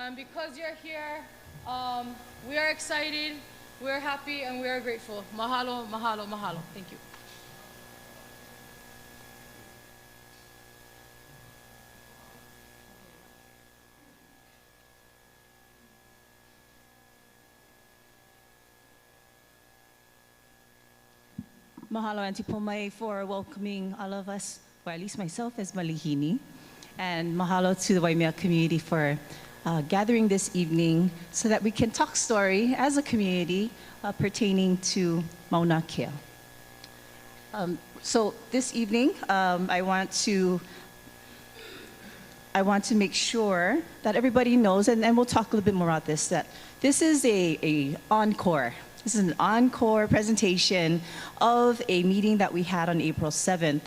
Because you're here, we are excited, we're happy, and we are grateful. Mahalo, mahalo, mahalo. Thank you. Mahalo, Auntie Pomai, for welcoming all of us, or at least myself as Malihini. And mahalo to the Waimea community for gathering this evening so that we can talk story as a community pertaining to Mauna Kea. So this evening, I want to make sure that everybody knows, and we'll talk a little bit more about this, that this is a encore. This is an encore presentation of a meeting that we had on April 7th.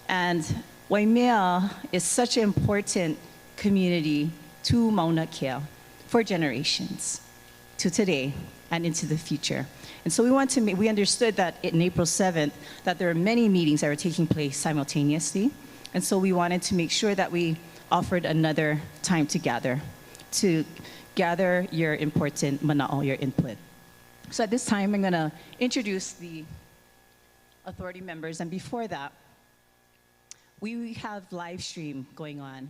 And Waimea is such an important community to Mauna Kea for generations, to today and into the future. And so we understood that in April 7th, that there are many meetings that were taking place simultaneously. And so we wanted to make sure that we offered another time to gather your important mana'o, your input. So at this time, I'm gonna introduce the authority members. And before that, we have live stream going on.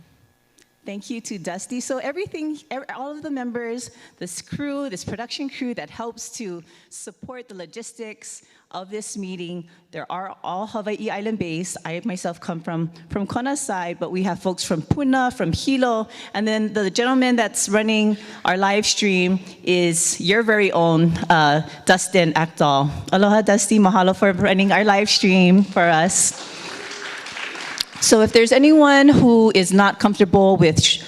Thank you to Dusty. So all of the members, this production crew that helps to support the logistics of this meeting, they're all Hawaii Island based. I myself come from Kona's side, but we have folks from Puna, from Hilo, and then the gentleman that's running our live stream is your very own Dustin Akdal. Aloha, Dusty. Mahalo for running our live stream for us. So if there's anyone who is not comfortable with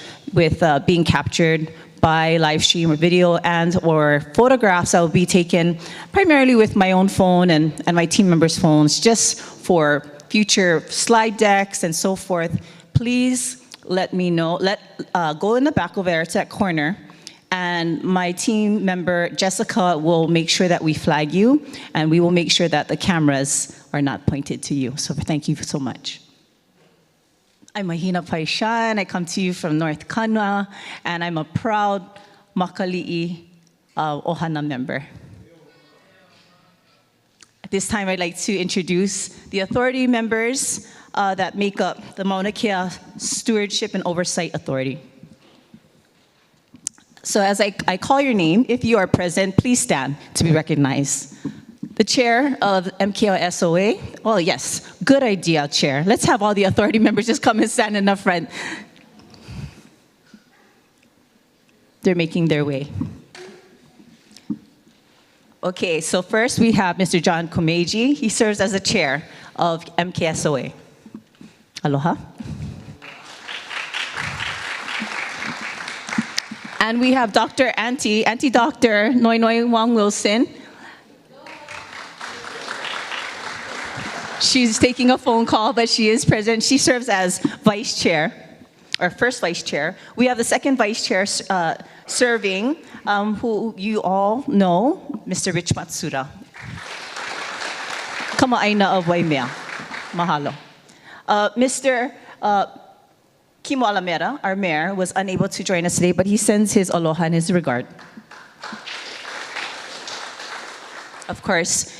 being captured by live stream or video or photographs that will be taken primarily with my own phone and my team members' phones just for future slide decks and so forth, please let me know. Go in the back over there to that corner, and my team member Jessica will make sure that we flag you, and we will make sure that the cameras are not pointed to you. So thank you so much. I'm Mahina Paishan. I come to you from North Kanwa, and I'm a proud Makali'i Ohana member. At this time, I'd like to introduce the authority members that make up the Mauna Kea Stewardship and Oversight Authority. So as I call your name, if you are present, please stand to be recognized. The chair of MKSOA. Oh, yes, good idea, chair. Let's have all the authority members just come and stand in the front. They're making their way. Okay, so first we have Mr. John Komeiji. He serves as the chair of MKSOA. Aloha. And we have Auntie Dr. Noi Noi Wong Wilson. She's taking a phone call, but she is present. She serves as vice chair, or first vice chair. We have the second vice chair serving, who you all know, Mr. Rich Matsuda. Kama'aina of Waimea. Mahalo. Mr. Kimo Alameda, our mayor, was unable to join us today, but he sends his aloha and his regard. Of course,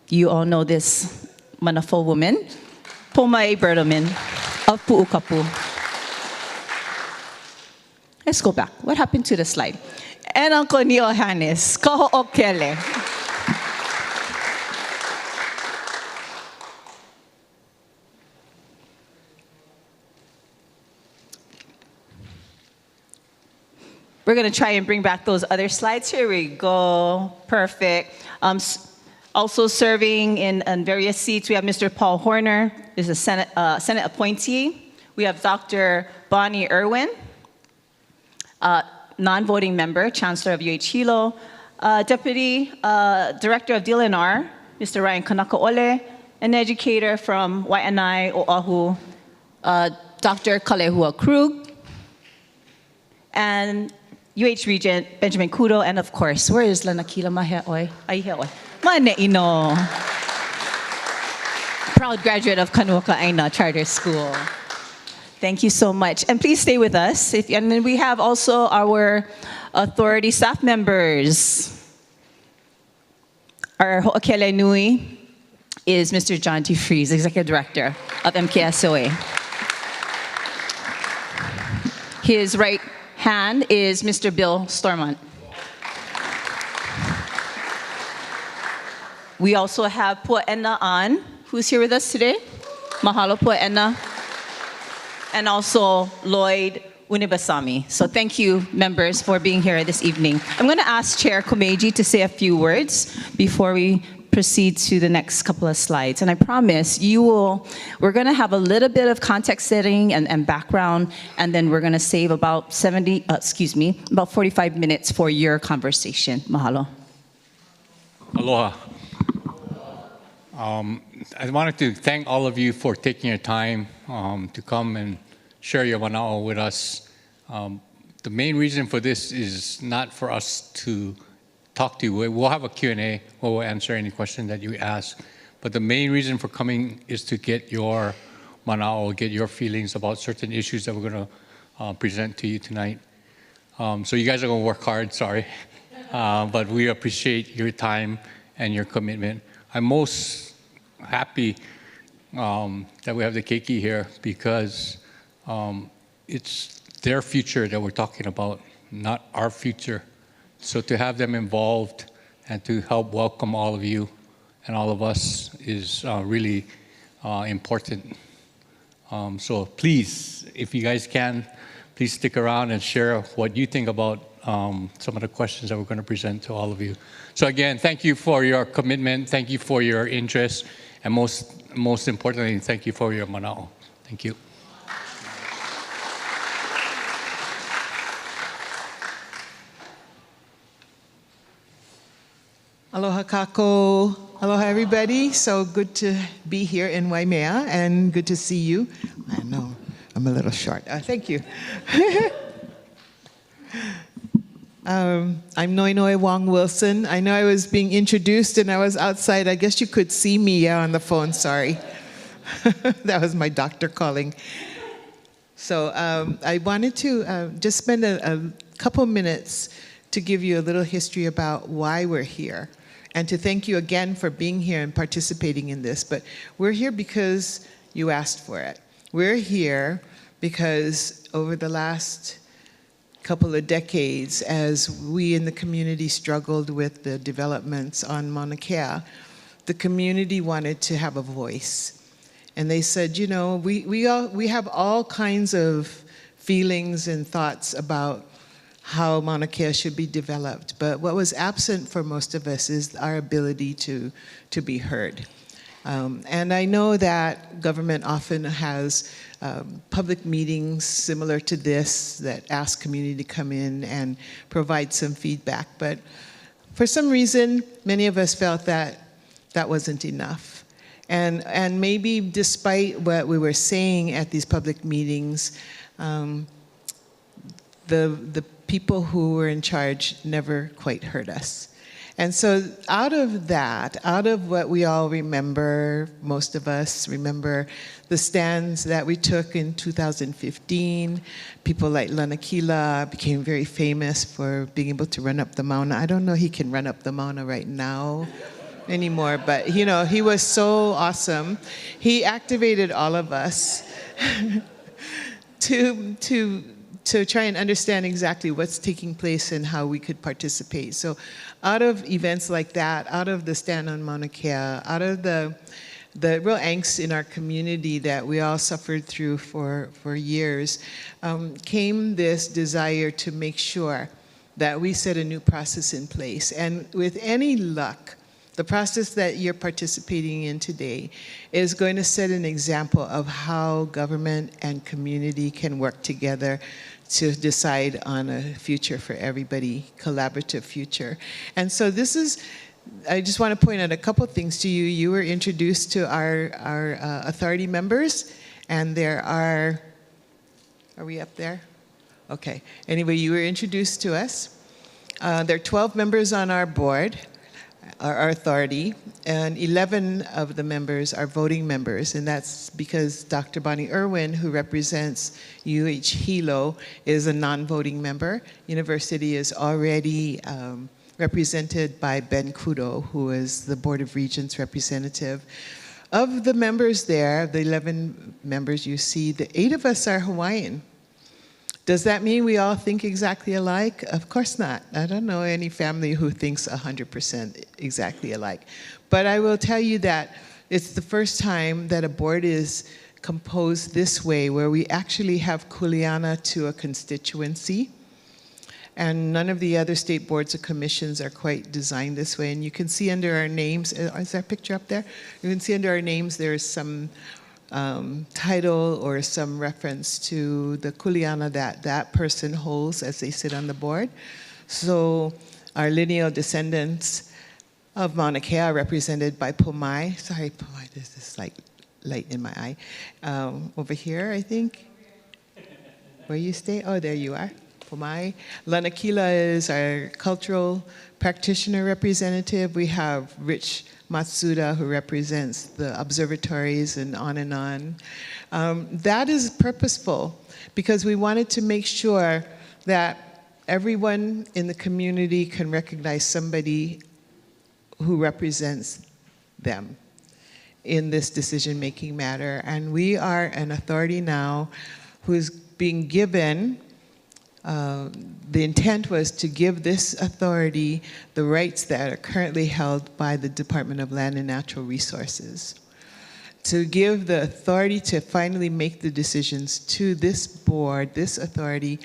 you all know this manafo woman, Pomai Bertelman of Pu'ukapu. Let's go back. What happened to the slide? And Uncle Neo Hannes, Koho Okele. We're going to try and bring back those other slides. Here we go. Perfect. Also serving in various seats, we have Mr. Paul Horner, is a Senate appointee. We have Dr. Bonnie Irwin, non-voting member, Chancellor of UH Hilo, Deputy Director of DLNR, Mr. Ryan Kanakaole, an educator from Waianae, Oahu, Dr. Kalehua Krug, and UH Regent Benjamin Kudo, and of course, where is Lanakila Mahe'oi? Aihe'oi. Mane'ino. Proud graduate of Kanuoka Aina Charter School. Thank you so much. And please stay with us. And then we have also our authority staff members. Our ho'okele nui is Mr. John T. Fries, Executive Director of MKSOA. His right hand is Mr. Bill Stormont. We also have Pua'ena An, who's here with us today. Mahalo Pua'ena. And also Lloyd Unibasami. So thank you, members, for being here this evening. I'm going to ask Chair Komeji to say a few words before we proceed to the next couple of slides. And I promise we're going to have a little bit of context setting and background, and then we're going to save about 45 minutes for your conversation. Mahalo. Aloha. I wanted to thank all of you for taking your time to come and share your mana'o with us. The main reason for this is not for us to talk to you. We'll have a Q&A where we'll answer any question that you ask. But the main reason for coming is to get your mana'o, get your feelings about certain issues that we're going to present to you tonight. So you guys are going to work hard, sorry. But we appreciate your time and your commitment. I'm most happy that we have the keiki here because it's their future that we're talking about, not our future. So to have them involved and to help welcome all of you and all of us is really important. So please, if you guys can, please stick around and share what you think about some of the questions that we're going to present to all of you. So again, thank you for your commitment, thank you for your interest, and most importantly, thank you for your mana'o. Thank you. Aloha kako. Aloha everybody. So good to be here in Waimea and good to see you. I know, I'm a little short. Thank you. I'm Noinoe Wong Wilson. I know I was being introduced and I was outside. I guess you could see me on the phone, sorry. That was my doctor calling. So I wanted to just spend a couple minutes to give you a little history about why we're here. And to thank you again for being here and participating in this. But we're here because you asked for it. We're here because over the last couple of decades, as we in the community struggled with the developments on Mauna Kea, the community wanted to have a voice. And they said, you know, we have all kinds of feelings and thoughts about how Mauna Kea should be developed. But what was absent for most of us is our ability to be heard. And I know that government often has public meetings similar to this that ask community to come in and provide some feedback. But for some reason, many of us felt that that wasn't enough. And maybe despite what we were saying at these public meetings, the people who were in charge never quite heard us. And so out of that, out of what we all remember, most of us remember the stands that we took in 2015. People like Lanakila became very famous for being able to run up the Mauna. I don't know he can run up the Mauna right now anymore, but you know, he was so awesome. He activated all of us to try and understand exactly what's taking place and how we could participate. So out of events like that, out of the stand on Mauna Kea, out of the real angst in our community that we all suffered through for years, came this desire to make sure that we set a new process in place. And with any luck, the process that you're participating in today is going to set an example of how government and community can work together to decide on a future for everybody, collaborative future. And so this is, I just want to point out a couple things to you. You were introduced to our authority members, and there are we up there? Okay. Anyway, you were introduced to us. There are 12 members on our board. our authority, and 11 of the members are voting members, and that's because Dr. Bonnie Irwin, who represents UH Hilo, is a non-voting member. University is already represented by Ben Kudo, who is the Board of Regents representative. Of the members there, the 11 members you see, the 8 of us are Hawaiian. Does that mean we all think exactly alike? Of course not. I don't know any family who thinks 100% exactly alike. But I will tell you that it's the first time that a board is composed this way, where we actually have kuleana to a constituency. And none of the other state boards or commissions are quite designed this way. And you can see under our names, is there a picture up there? You can see under our names there's some title or some reference to the kuleana that that person holds as they sit on the board. So our lineal descendants of Mauna Kea are represented by Pomai. Sorry, Pomai, there's this like light in my eye. Over here, I think. Where you stay? Oh, there you are. Pomai. Lanakila is our cultural practitioner representative. We have Rich Matsuda, who represents the observatories, and on and on. That is purposeful because we wanted to make sure that everyone in the community can recognize somebody who represents them in this decision-making matter. And we are an authority now who's being given the intent was to give this authority the rights that are currently held by the Department of Land and Natural Resources. To give the authority to finally make the decisions to this board, this authority,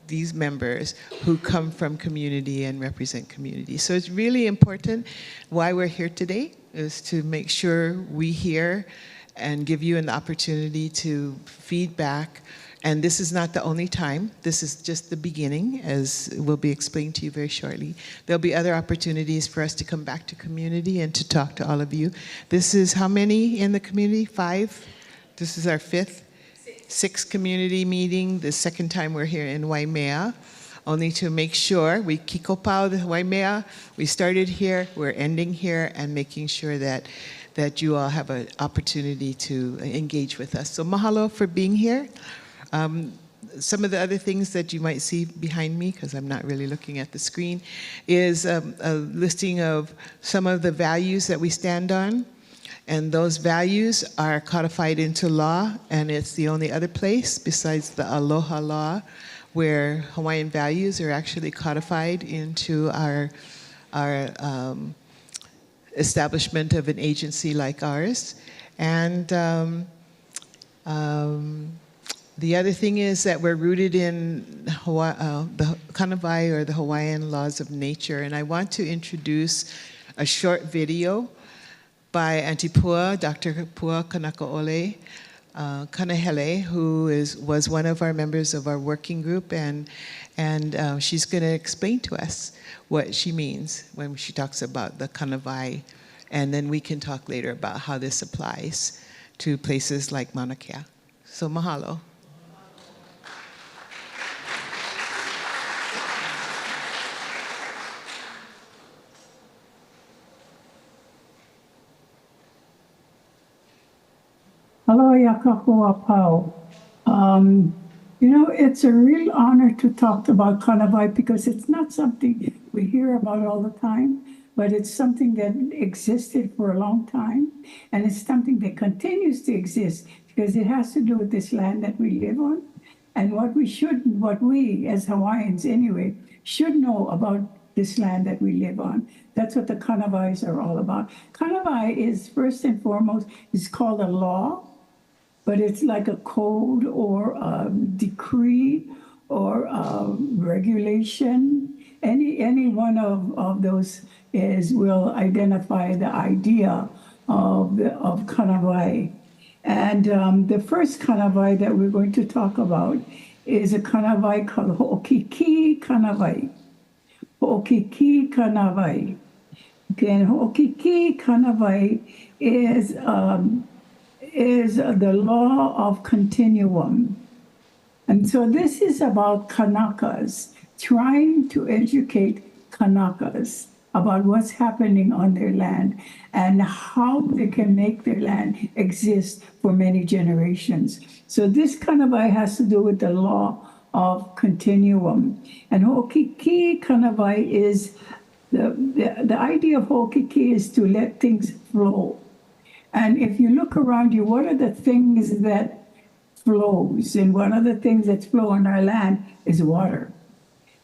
these members who come from community and represent community. So it's really important. Why we're here today is to make sure we hear and give you an opportunity to feedback. And this is not the only time. This is just the beginning, as will be explained to you very shortly. There'll be other opportunities for us to come back to community and to talk to all of you. This is how many in the community? 5? This is our 5th? 6th community meeting, the second time we're here in Waimea, only to make sure we kikopau the Waimea. We started here, we're ending here, and making sure that you all have an opportunity to engage with us. So mahalo for being here. Some of the other things that you might see behind me, because I'm not really looking at the screen, is a listing of some of the values that we stand on. And those values are codified into law, and it's the only other place besides the Aloha Law where Hawaiian values are actually codified into our establishment of an agency like ours. And the other thing is that we're rooted in the Kanawai, or the Hawaiian laws of nature. And I want to introduce a short video by Auntie Pua, Dr. Pua Kanakaole Kanahele, who was one of our members of our working group, and she's going to explain to us what she means when she talks about the Kanawai, and then we can talk later about how this applies to places like Mauna Kea. So mahalo. Hello, Yakahua Pau. You know, it's a real honor to talk about Kanawai because it's not something we hear about all the time, but it's something that existed for a long time, and it's something that continues to exist because it has to do with this land that we live on, and what we as Hawaiians anyway, should know about this land that we live on. That's what the Kanawais are all about. Kanawai is, first and foremost, is called a law, but it's like a code or a decree or a regulation. Any one of those will identify the idea of Kanawai. And the first Kanawai that we're going to talk about is a Kanawai called Ho'okiki Kanawai. Ho'okiki Kanawai. Okay, and Ho'okiki Kanawai is the law of continuum. And so this is about Kanakas, trying to educate Kanakas about what's happening on their land and how they can make their land exist for many generations. So this kanawai has to do with the law of continuum. And Ho'okiki kanawai is the idea of Ho'okiki is to let things flow. And if you look around you, what are the things that flows? And one of the things that flow on our land is water.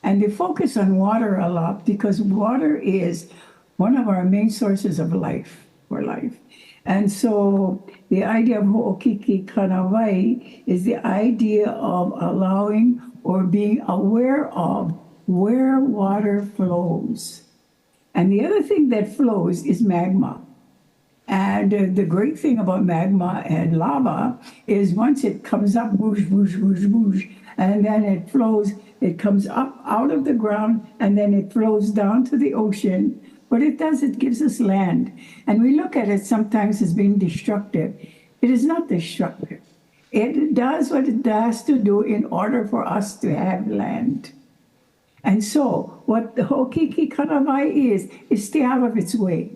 And they focus on water a lot because water is one of our main sources of life, for life. And so the idea of Ho'okiki Kanawai is the idea of allowing or being aware of where water flows. And the other thing that flows is magma. And the great thing about magma and lava is once it comes up, whoosh, whoosh, whoosh, whoosh, and then it flows, it comes up out of the ground, and then it flows down to the ocean. What it does, it gives us land. And we look at it sometimes as being destructive. It is not destructive. It does what it has to do in order for us to have land. And so what the Ho'okiki Kanawai is stay out of its way.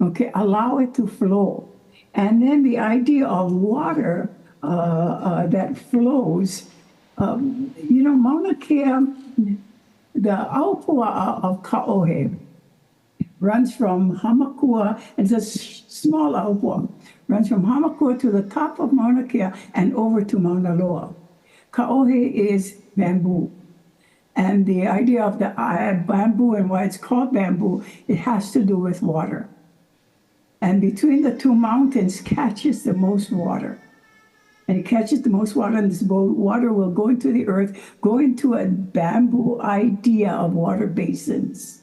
Okay, allow it to flow. And then the idea of water that flows, Mauna Kea, the aupua of Ka'ohe runs from Hamakua, and it's a small aupua, runs from Hamakua to the top of Mauna Kea and over to Mauna Loa. Ka'ohe is bamboo. And the idea of the bamboo and why it's called bamboo, it has to do with water. And between the two mountains catches the most water. And it catches the most water, and this water will go into the earth, go into a bamboo idea of water basins.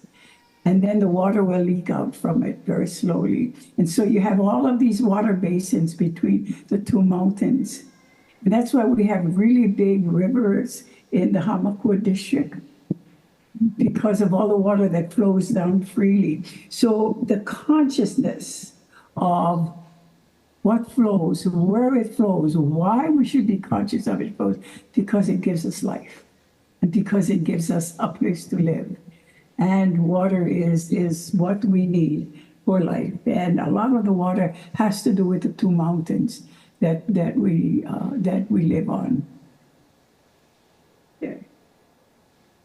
And then the water will leak out from it very slowly. And so you have all of these water basins between the two mountains. And that's why we have really big rivers in the Hamakua district, because of all the water that flows down freely. So the consciousness of what flows, where it flows, why we should be conscious of it flows, because it gives us life and because it gives us a place to live. And water is what we need for life. And a lot of the water has to do with the two mountains that we live on. Yeah.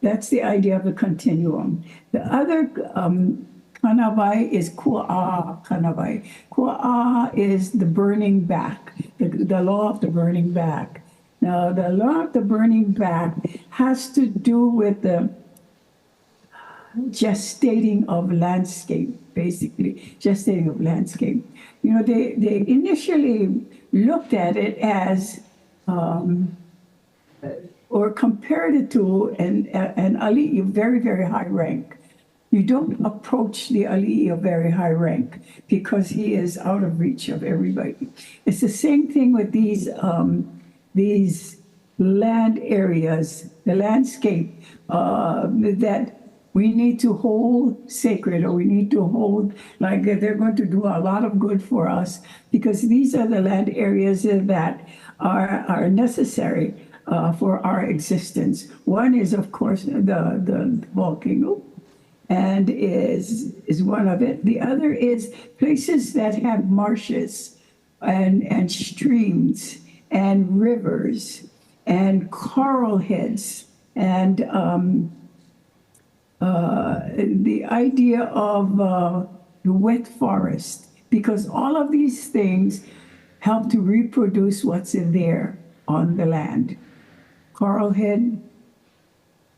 That's the idea of the continuum. The other kanawai is kua'a kanawai. Kua'a is the burning back, the law of the burning back. Now, the law of the burning back has to do with the gestating of landscape, basically, gestating of landscape. You know, they initially looked at it as or compared it to an ali'i of very, very high rank. You don't approach the ali'i of very high rank because he is out of reach of everybody. It's the same thing with these land areas, the landscape that we need to hold sacred, or we need to hold like they're going to do a lot of good for us, because these are the land areas that are necessary for our existence. One is, of course, the volcano, and is one of it. The other is places that have marshes and streams and rivers and coral heads and the idea of the wet forest, because all of these things help to reproduce what's in there on the land. Coral head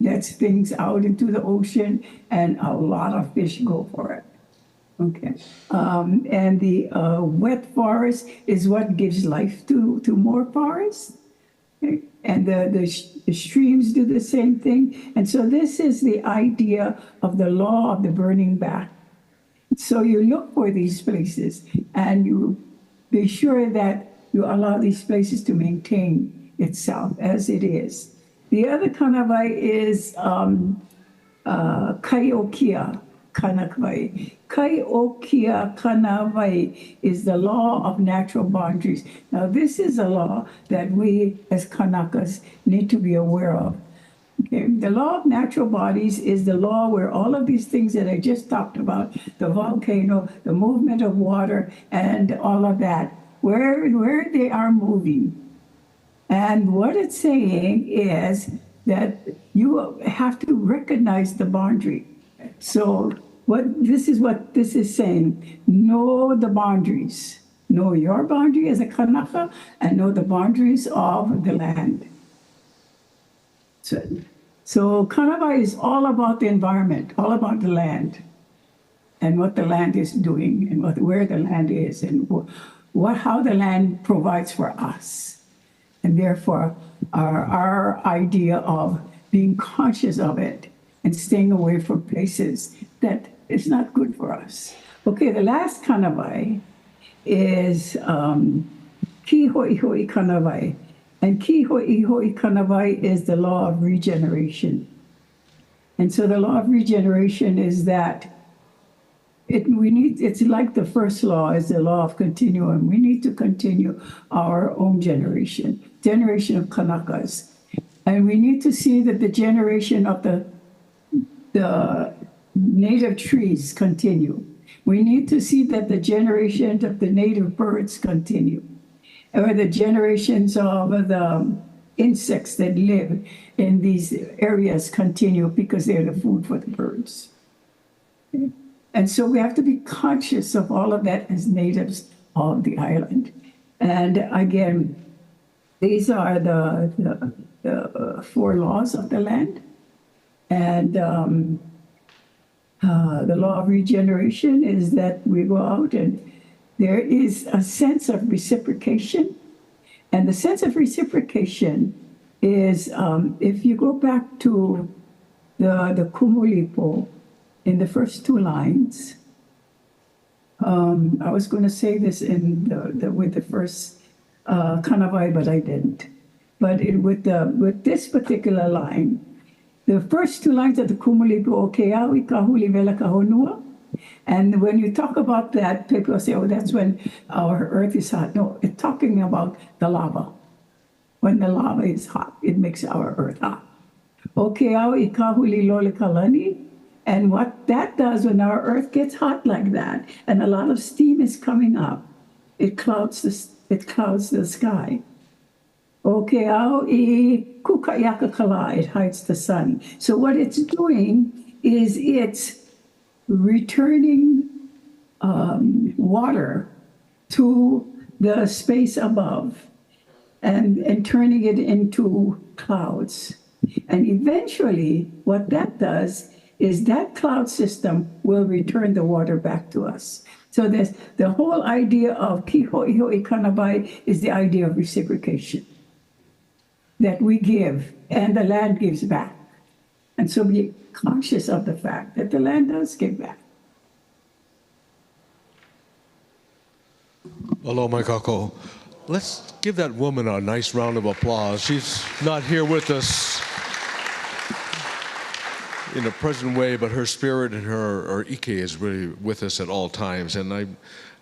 lets things out into the ocean, and a lot of fish go for it. Okay, and the wet forest is what gives life to more forests. Okay? And the streams do the same thing. And so this is the idea of the law of the burning back. So you look for these places and you be sure that you allow these places to maintain itself as it is. The other kanawai is kaiokia kanawai. Kaiokia kanawai is the law of natural boundaries. Now, this is a law that we as Kanakas need to be aware of. Okay, the law of natural bodies is the law where all of these things that I just talked about, the volcano, the movement of water, and all of that, where they are moving. And what it's saying is that you have to recognize the boundary. So this is what this is saying. Know the boundaries. Know your boundary as a Kanaka and know the boundaries of the land. So Kanaba is all about the environment, all about the land and what the land is doing and where the land is and how the land provides for us. And therefore, our idea of being conscious of it and staying away from places that is not good for us. Okay, the last kanawai is ki hoi hoi kanawai. And ki hoi hoi kanawai is the law of regeneration. And so the law of regeneration is that it's like the first law is the law of continuum. We need to continue our own generation of Kanakas. And we need to see that the generation of the native trees continue. We need to see that the generation of the native birds continue, or the generations of the insects that live in these areas continue because they're the food for the birds. And so we have to be conscious of all of that as natives of the island. And again, these are the 4 laws of the land. And the law of regeneration is that we go out and there is a sense of reciprocation. And the sense of reciprocation is, if you go back to the Kumulipo, in the first 2 lines, I was going to say this with the first kanawai, but I didn't. But with this particular line, the first 2 lines of the Kumulipo, Okeawi kahuli vela kahonua. And when you talk about that, people say, oh, that's when our earth is hot. No, it's talking about the lava. When the lava is hot, it makes our earth hot. Okeawi kahuli lole kalani. And what that does when our earth gets hot like that, and a lot of steam is coming up, it clouds the sky. It hides the sun. So what it's doing is it's returning water to the space above and turning it into clouds. And eventually, what that does is that cloud system will return the water back to us. So the whole idea of ki hoi hoi kanabai is the idea of reciprocation, that we give and the land gives back. And so be conscious of the fact that the land does give back. Hello, my kako. Let's give that woman a nice round of applause. She's not here with us in a present way, but her spirit and her Ike is really with us at all times. And I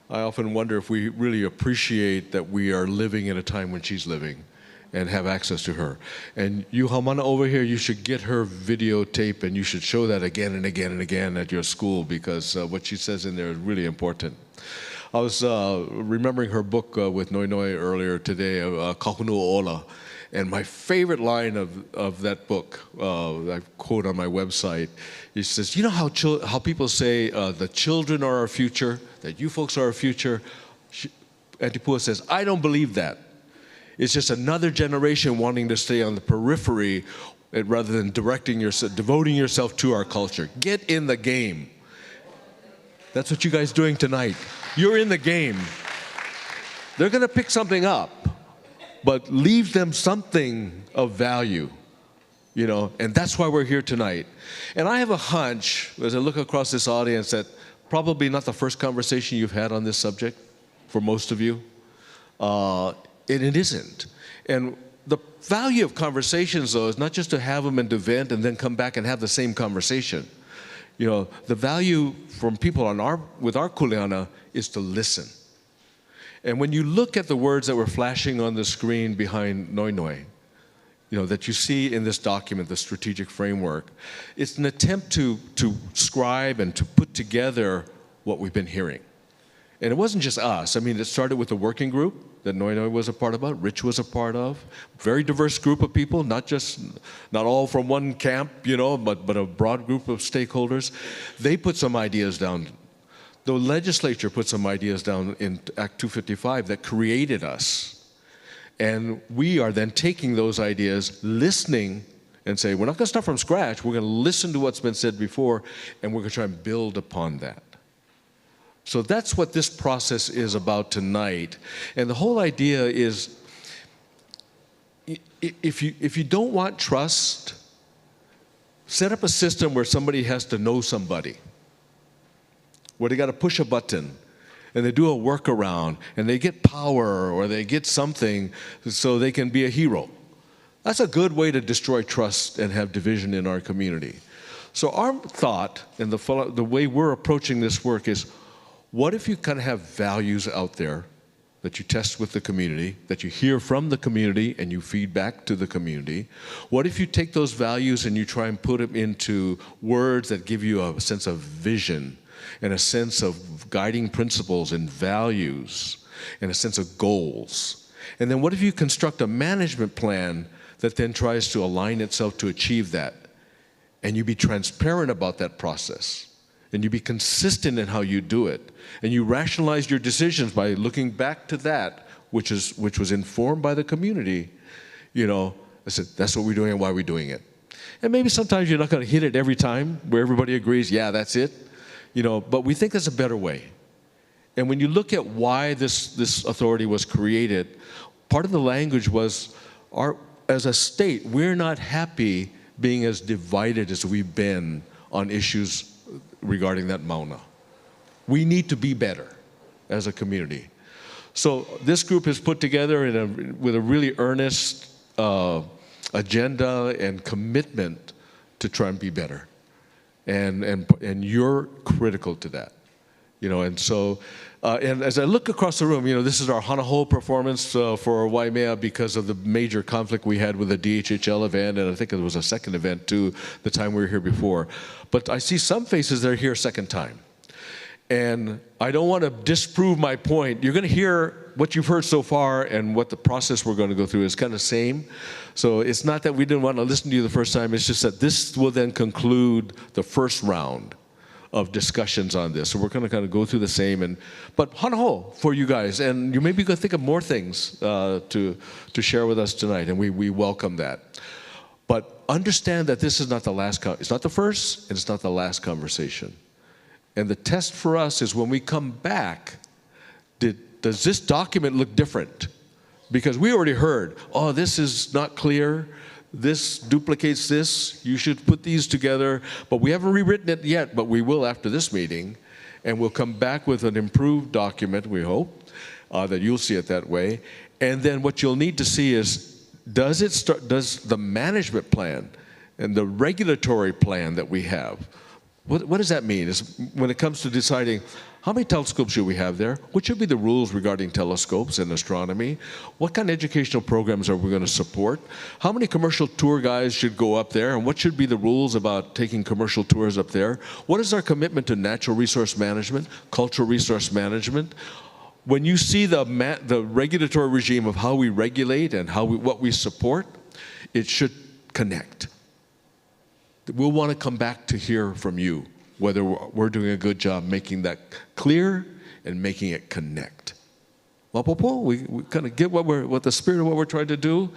often wonder if we really appreciate that we are living in a time when she's living and have access to her. And you, Hamana, over here, you should get her videotape and you should show that again and again and again at your school, because what she says in there is really important. I was remembering her book with Noi Noi earlier today, Kahunu Ola. And my favorite line of that book, I quote on my website, it says, you know how people say the children are our future, that you folks are our future? Auntie Pua says, I don't believe that. It's just another generation wanting to stay on the periphery rather than devoting yourself to our culture. Get in the game. That's what you guys are doing tonight. You're in the game. They're going to pick something up, but leave them something of value, you know, and that's why we're here tonight. And I have a hunch, as I look across this audience, that probably not the first conversation you've had on this subject for most of you, and it isn't. And the value of conversations, though, is not just to have them and to vent and then come back and have the same conversation. You know, the value from people with our kuleana is to listen. And when you look at the words that were flashing on the screen behind Noi Noi, that you see in this document, the strategic framework. It's an attempt to scribe and to put together what we've been hearing. And it wasn't just us. I mean, it started with a working group that Noe was a part of, Rich was a part of. Very diverse group of people, not all from one camp, but a broad group of stakeholders. They put some ideas down. The legislature put some ideas down in Act 255 that created us. And we are then taking those ideas, listening, and say, we're not going to start from scratch. We're going to listen to what's been said before, and we're going to try and build upon that. So that's what this process is about tonight. And the whole idea is, if you don't want trust, set up a system where somebody has to know somebody, where they got to push a button, and they do a workaround, and they get power, or they get something so they can be a hero. That's a good way to destroy trust and have division in our community. So our thought, and the way we're approaching this work is, what if you kind of have values out there that you test with the community, that you hear from the community and you feed back to the community? What if you take those values and you try and put them into words that give you a sense of vision and a sense of guiding principles and values and a sense of goals? And then what if you construct a management plan that then tries to align itself to achieve that? And you be transparent about that process. And you be consistent in how you do it. And you rationalize your decisions by looking back to that, which was informed by the community. I said, that's what we're doing and why we're doing it. And maybe sometimes you're not going to hit it every time where everybody agrees, yeah, that's it. But we think there's a better way. And when you look at why this authority was created, part of the language was, as a state, we're not happy being as divided as we've been on issues regarding that mauna. We need to be better as a community. So this group is put together with a really earnest agenda and commitment to try and be better. And you're critical to that. And so, and as I look across the room, this is our Hanaho performance for Waimea because of the major conflict we had with the DHHL event, and I think it was a second event too, the time we were here before. But I see some faces that are here a second time. And I don't want to disprove my point. You're going to hear what you've heard so far, and what the process we're going to go through is kind of the same. So it's not that we didn't want to listen to you the first time, it's just that this will then conclude the first round of discussions on this. So we're going to kind of go through the same, but hanaho for you guys, and you maybe going to think of more things to share with us tonight, and we welcome that. But understand that this is not the last, it's not the first, and it's not the last conversation. And the test for us is when we come back, does this document look different? Because we already heard, oh, this is not clear, this duplicates this, you should put these together, but we haven't rewritten it yet, but we will after this meeting, and we'll come back with an improved document, we hope, that you'll see it that way. And then what you'll need to see is, does the management plan and the regulatory plan that we have, what does that mean? When it comes to deciding how many telescopes should we have there? What should be the rules regarding telescopes and astronomy? What kind of educational programs are we going to support? How many commercial tour guides should go up there? And what should be the rules about taking commercial tours up there? What is our commitment to natural resource management, cultural resource management? When you see the regulatory regime of how we regulate and what we support, it should connect. We'll want to come back to hear from you whether we're doing a good job making that clear and making it connect. Mapopo, we kind of get what the spirit of what we're trying to do,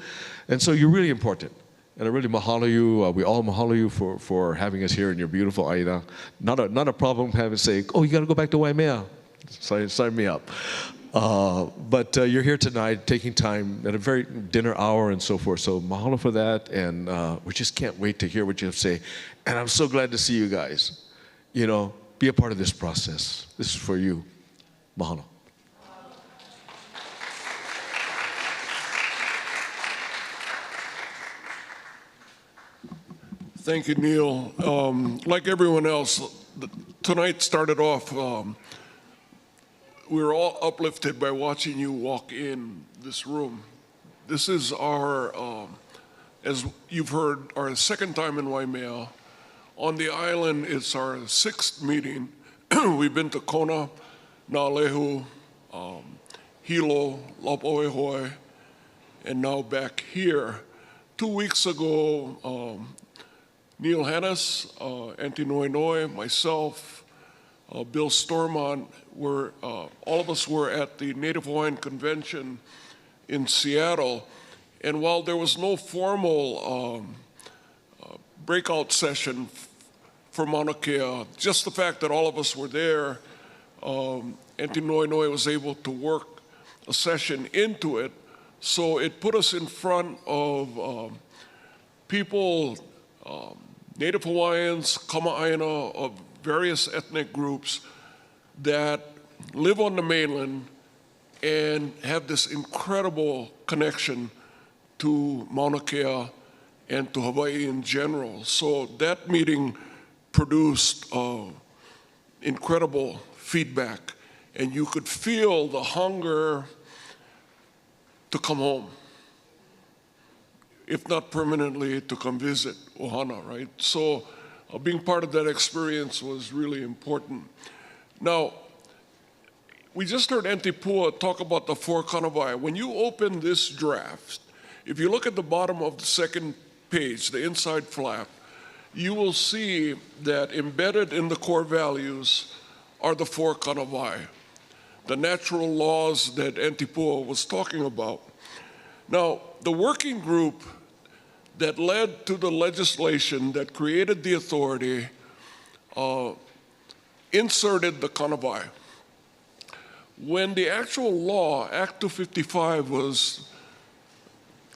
and so you're really important. And I really mahalo you. We all mahalo you for having us here in your beautiful Aina. Not a problem having to say, oh, you got to go back to Waimea. Sign me up. But you're here tonight, taking time at a very dinner hour and so forth. So mahalo for that, and we just can't wait to hear what you have to say. And I'm so glad to see you guys. Be a part of this process. This is for you. Mahalo. Thank you, Neil. Like everyone else, tonight started off, we were all uplifted by watching you walk in this room. This is our as you've heard, our second time in Waimea. On the island, it's our 6th meeting. We've been to Kona, Na'alehu, Hilo, Lapoehoi, and now back here. 2 weeks ago, Neil Hannes, Auntie Noe, myself, Bill Stormont, all of us were at the Native Hawaiian Convention in Seattle. And while there was no formal breakout session for Mauna Kea, just the fact that all of us were there, Auntie Noe was able to work a session into it. So it put us in front of people, Native Hawaiians, Kama'aina of various ethnic groups that live on the mainland and have this incredible connection to Mauna Kea and to Hawaii in general. So that meeting produced incredible feedback, and you could feel the hunger to come home, if not permanently, to come visit Ohana, right? So being part of that experience was really important. Now, we just heard Auntie Pua talk about the 4 kanawai. When you open this draft, if you look at the bottom of the second page, the inside flap, you will see that embedded in the core values are the 4 kanawai, the natural laws that Auntie Pua was talking about. Now, the working group that led to the legislation that created the authority inserted the kanawai. When the actual law, Act 255,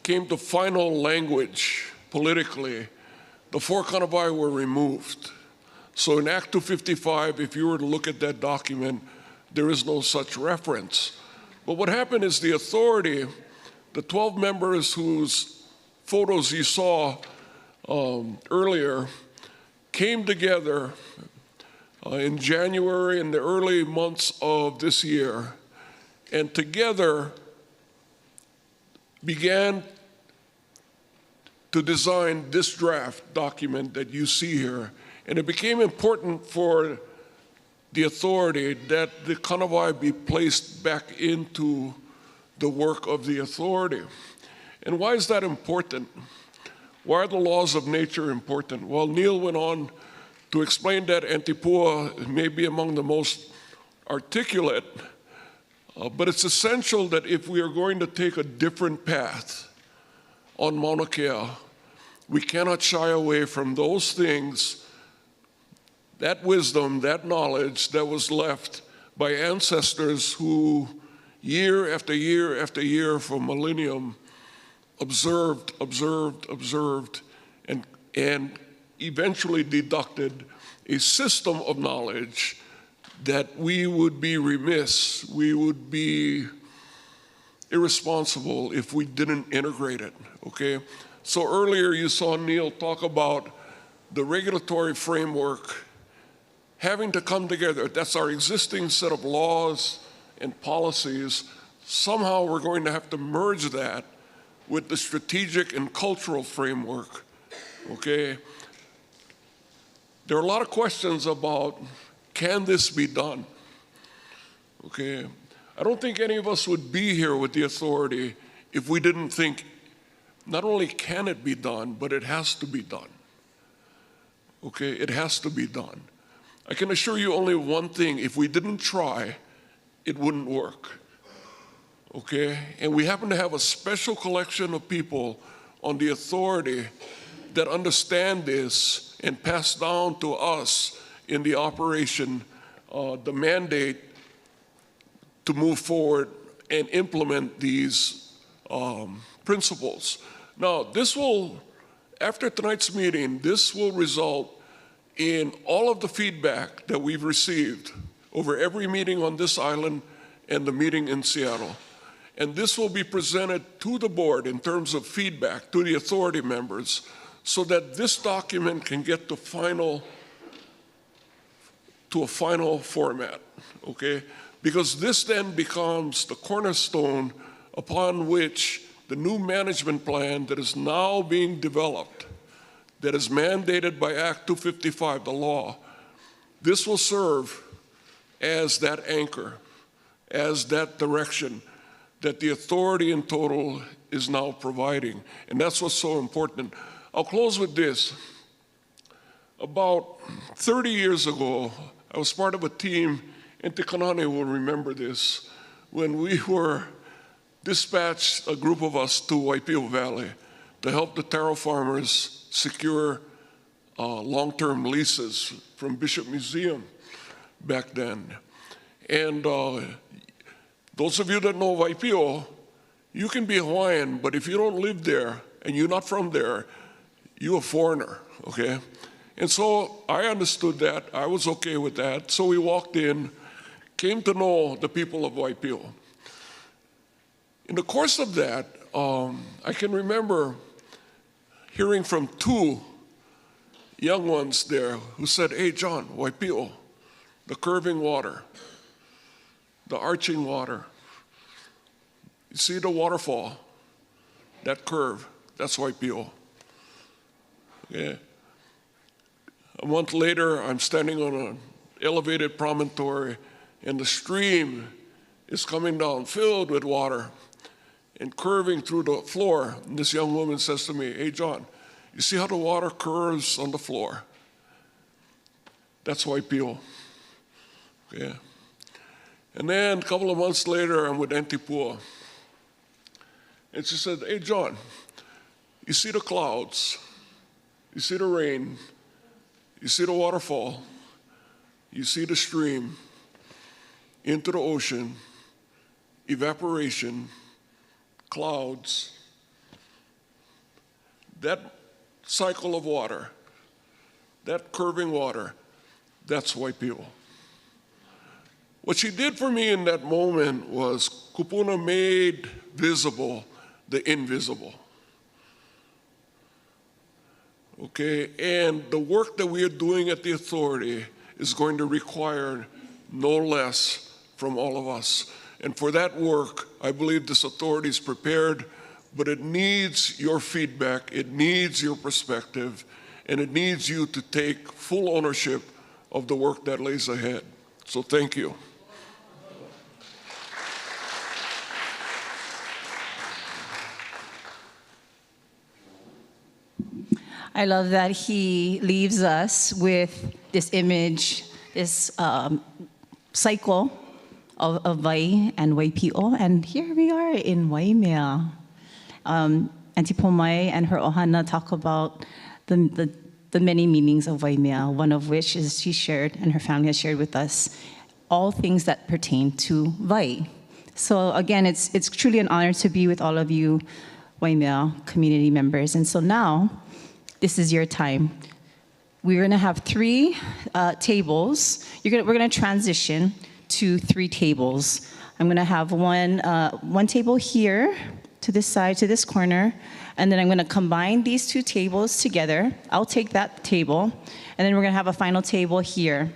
came to final language politically, the 4 kanawai were removed. So in Act 255, if you were to look at that document, there is no such reference. But what happened is the authority, the 12 members whose photos you saw earlier, came together in January, in the early months of this year, and together began to design this draft document that you see here. And it became important for the authority that the kanawai be placed back into the work of the authority. And why is that important? Why are the laws of nature important? Well, Neil went on to explain that. Auntie Pua may be among the most articulate, but it's essential that if we are going to take a different path on Mauna Kea, we cannot shy away from those things, that wisdom, that knowledge that was left by ancestors who year after year after year for millennium observed, and eventually deducted a system of knowledge that we would be remiss, we would be irresponsible if we didn't integrate it, okay? So earlier you saw Neil talk about the regulatory framework having to come together. That's our existing set of laws and policies. Somehow we're going to have to merge that with the strategic and cultural framework, okay? There are a lot of questions about, can this be done? Okay, I don't think any of us would be here with the authority if we didn't think, not only can it be done, but it has to be done. Okay, it has to be done. I can assure you only one thing: if we didn't try, it wouldn't work. Okay, and we happen to have a special collection of people on the authority that understand this and pass down to us in the operation the mandate to move forward and implement these principles. Now, this will, after tonight's meeting, this will result in all of the feedback that we've received over every meeting on this island and the meeting in Seattle. And this will be presented to the board in terms of feedback to the authority members so that this document can get to a final format, okay? Because this then becomes the cornerstone upon which the new management plan that is now being developed, that is mandated by Act 255, the law, this will serve as that anchor, as that direction that the authority in total is now providing. And that's what's so important. I'll close with this. About 30 years ago, I was part of a team, and Tikanane will remember this, when we were dispatched, a group of us, to Waipio Valley to help the taro farmers secure long-term leases from Bishop Museum back then. And those of you that know Waipio, you can be Hawaiian, but if you don't live there and you're not from there, you're a foreigner, okay? And so I understood that. I was okay with that. So we walked in, came to know the people of Waipio. In the course of that, I can remember hearing from two young ones there who said, "Hey, John, Waipio, the curving water, the arching water. You see the waterfall, that curve, that's Waipio." Yeah. A month later, I'm standing on an elevated promontory, and the stream is coming down, filled with water, and curving through the floor. And this young woman says to me, "Hey, John, you see how the water curves on the floor? That's Waipio." Okay. And then a couple of months later, I'm with Antipua. And she said, "Hey, John, you see the clouds, you see the rain, you see the waterfall, you see the stream into the ocean, evaporation, clouds. That cycle of water, that curving water, that's Waipio." What she did for me in that moment was Kupuna made visible the invisible. Okay, and the work that we are doing at the authority is going to require no less from all of us. And for that work, I believe this authority is prepared, but it needs your feedback, it needs your perspective, and it needs you to take full ownership of the work that lays ahead. So thank you. I love that he leaves us with this image, this cycle of Vai and Waipio, and here we are in Waimea. Auntie Pomai and her ohana talk about the many meanings of Waimea, one of which is she shared, and her family has shared with us, all things that pertain to Vai. So again, it's truly an honor to be with all of you Waimea community members. And so now, this is your time. We're gonna have 3 tables. We're gonna transition to 3 tables. I'm gonna have one table here, to this side, to this corner, and then I'm gonna combine these 2 tables together. I'll take that table, and then we're gonna have a final table here.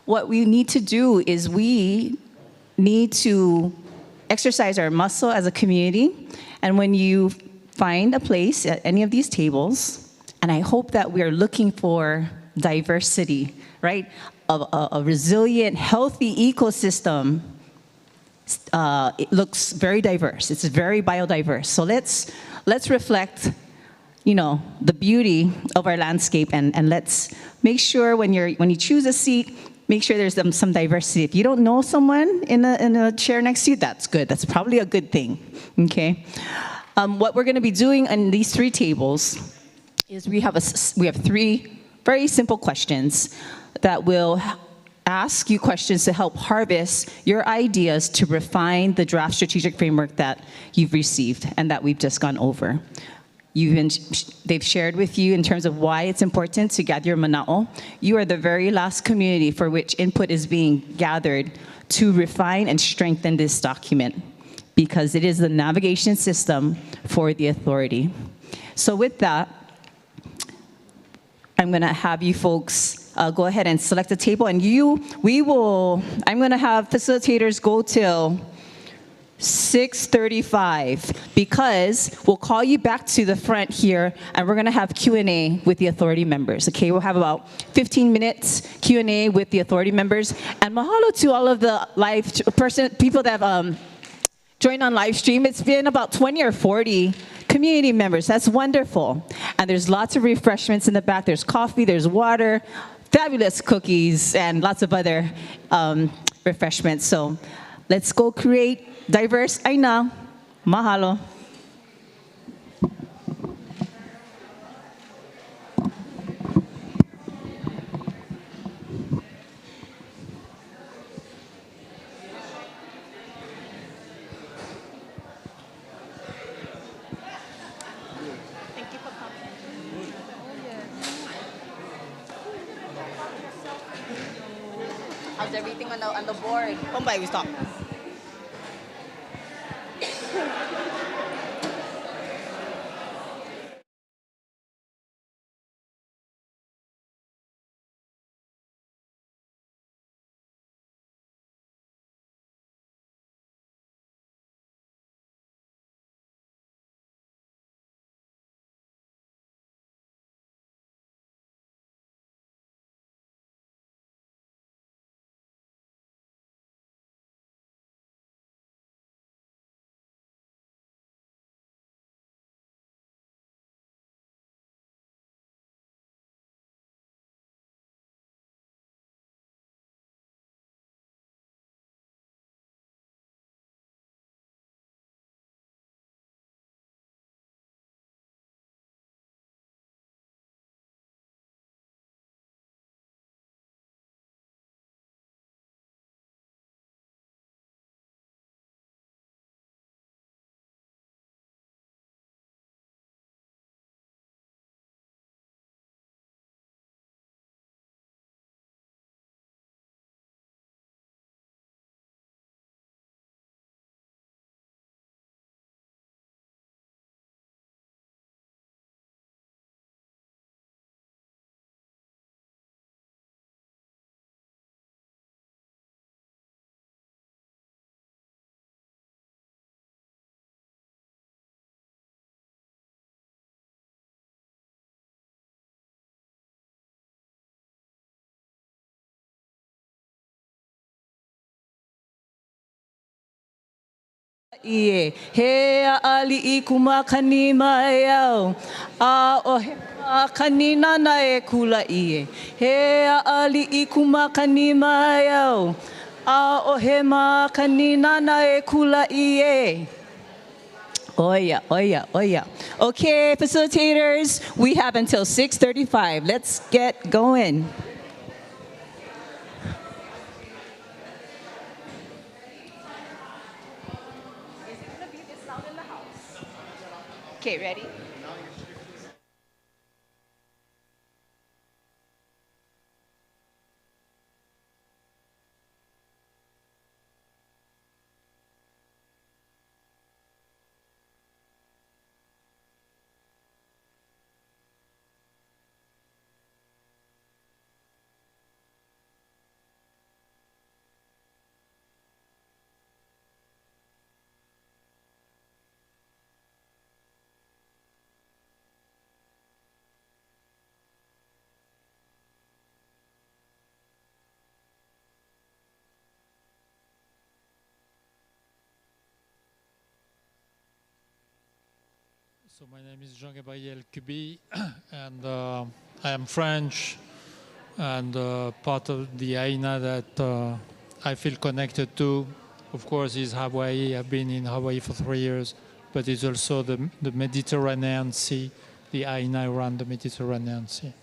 What we need to do is we need to exercise our muscle as a community, and when you find a place at any of these tables, and I hope that we are looking for diversity, right? A resilient, healthy ecosystem. It looks very diverse. It's very biodiverse. So let's reflect, the beauty of our landscape, and let's make sure when you choose a seat, make sure there's some diversity. If you don't know someone in a chair next to you, that's good. That's probably a good thing. Okay. What we're going to be doing on these 3 tables is we have 3 very simple questions that will ask you questions to help harvest your ideas to refine the draft strategic framework that you've received and that we've just gone over. They've shared with you in terms of why it's important to gather your mana'o. You are the very last community for which input is being gathered to refine and strengthen this document, because it is the navigation system for the authority. So with that, I'm gonna have you folks go ahead and select a table, and I'm gonna have facilitators go till 6:35. because we'll call you back to the front here, and we're going to have Q&A with the authority members. Okay, we'll have about 15 minutes Q&A with the authority members. And mahalo to all of the people that have joined on live stream. It's been about 20 or 40 community members. That's wonderful. And there's lots of refreshments in the back. There's coffee, there's water, fabulous cookies, and lots of other refreshments. So let's go create diverse Aina. Mahalo. How's everything on the board? Kumbay, we stop. Ie, he ali I kumakani mai a o he kanina na e kula ie. He ali I kumakani mai a o he kanina na e kula ie. Oya, oya, oya. Okay, facilitators, we have until 6:35. Let's get going. Okay, ready? So my name is Jean-Gabriel Cuby, and I am French and part of the AINA that I feel connected to, of course, is Hawaii. I've been in Hawaii for 3 years, but it's also the Mediterranean Sea, the AINA around the Mediterranean Sea.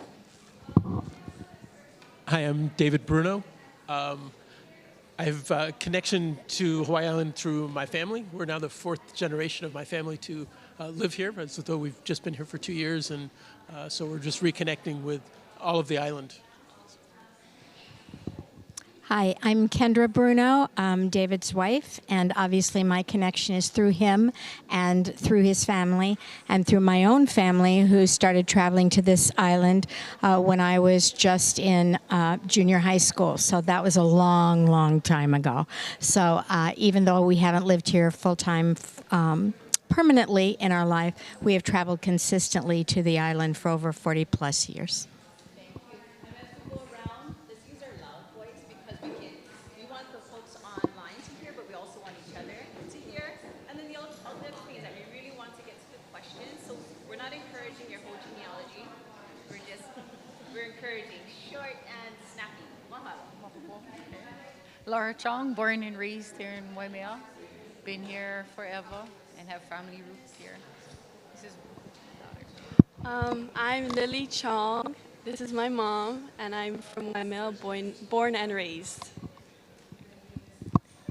Hi, I'm David Bruno. I have a connection to Hawaii Island through my family. We're now the 4th generation of my family to live here, as though we've just been here for 2 years, and so we're just reconnecting with all of the island. Hi, I'm Kendra Bruno. I'm David's wife, and obviously my connection is through him and through his family and through my own family, who started traveling to this island when I was just in junior high school. So that was a long, long time ago. So even though we haven't lived here full-time permanently in our life, we have traveled consistently to the island for over 40 plus years. And as we go around, let's use our loud voice because we want the folks online to hear, but we also want each other to hear. And then the other thing is that we really want to get to the questions. So we're not encouraging your whole genealogy. We're encouraging short and snappy. Mahalo. Laura Chong, born and raised here in Waimea. Been here forever and have family roots here. This is I'm Lily Chong. This is my mom, and I'm from Waimea, born and raised.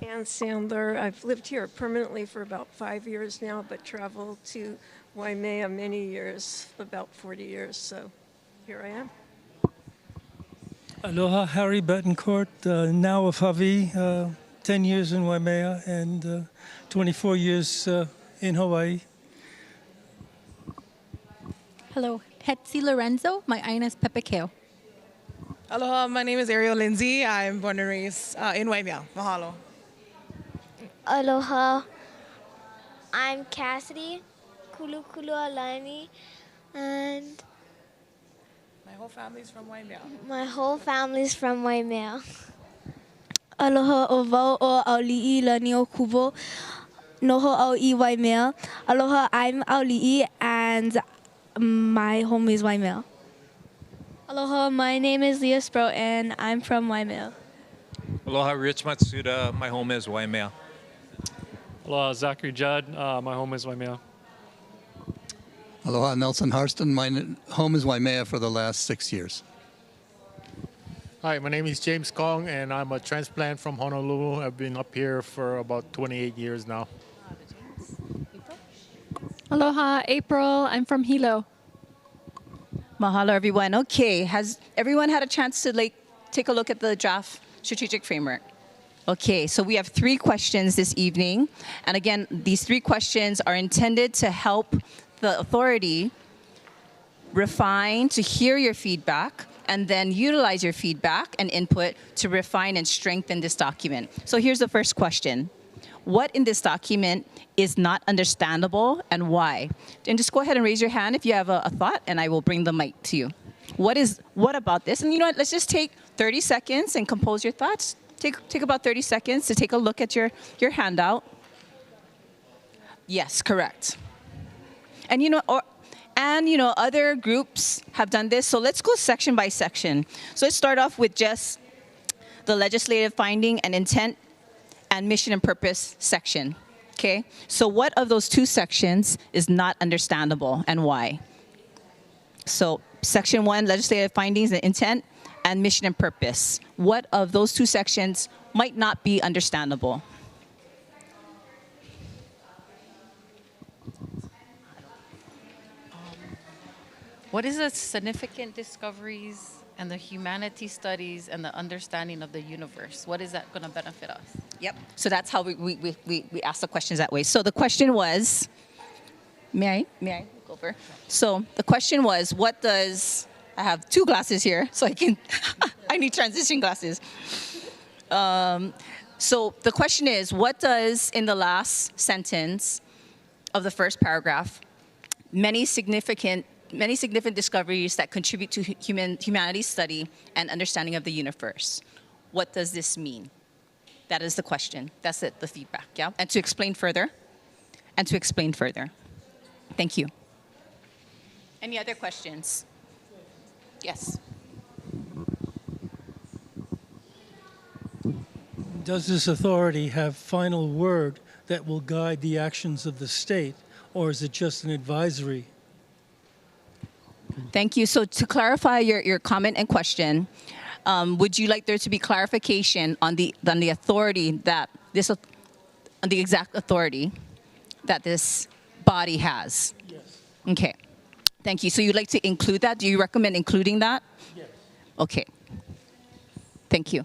Ann Sandler. I've lived here permanently for about 5 years now, but traveled to Waimea many years, about 40 years, so here I am. Aloha, Harry Betancourt, now of Hawaii, 10 years in Waimea and 24 years in Hawaii. Hello, Hetzi Lorenzo. My aina is Pepe Kale. Aloha, my name is Ariel Lindsay. I'm born and raised in Waimea. Mahalo. Aloha, I'm Cassidy Kulu Alani, and my whole family's from Waimea. My whole family's from Waimea. Aloha o wau o Auli'i lani o Kubo, noho au I Waimea. Aloha, I'm Auli'i and my home is Waimea. Aloha, my name is Leah Sprout and I'm from Waimea. Aloha, Rich Matsuda. My home is Waimea. Aloha, Zachary Judd. My home is Waimea. Aloha, Nelson Harston. My home is Waimea for the last 6 years. Hi, my name is James Kong, and I'm a transplant from Honolulu. I've been up here for about 28 years now. Aloha, April. I'm from Hilo. Mahalo, everyone. Okay, has everyone had a chance to take a look at the draft strategic framework? Okay, so we have 3 questions this evening. And again, these 3 questions are intended to help the authority refine, to hear your feedback, and then utilize your feedback and input to refine and strengthen this document. So here's the first question. What in this document is not understandable and why? And just go ahead and raise your hand if you have a thought, and I will bring the mic to you. What about this? And you know what, let's just take 30 seconds and compose your thoughts. Take about 30 seconds to take a look at your handout. Yes, correct. And other groups have done this. So let's go section by section. So let's start off with just the legislative finding and intent and mission and purpose section. Okay? So what of those 2 sections is not understandable and why? So section 1, legislative findings and intent and mission and purpose. What of those 2 sections might not be understandable? What is the significant discoveries and the humanity studies and the understanding of the universe? What is that going to benefit us? Yep. So that's how we ask the questions that way. So the question was, may I go over? So the question was, what does, I have 2 glasses here, so I need transition glasses. So the question is, what does, in the last sentence of the first paragraph, many significant discoveries that contribute to humanity's study and understanding of the universe. What does this mean? That is the question. That's it, the feedback, yeah? And to explain further. Thank you. Any other questions? Yes. Does this authority have final word that will guide the actions of the state, or is it just an advisory? Thank you. So to clarify your comment and question, would you like there to be clarification on the authority that on the exact authority that this body has? Yes. Okay. Thank you. So you'd like to include that? Do you recommend including that? Yes. Okay. Thank you.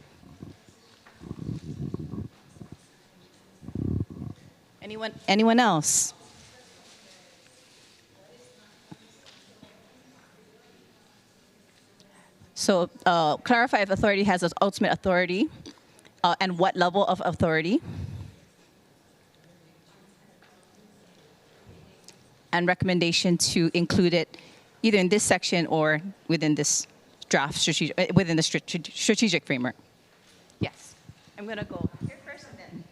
Anyone else? So clarify if authority has its ultimate authority and what level of authority. and recommendation to include it either in this section or within this draft within the strategic framework. Yes, I'm going to go here first and then.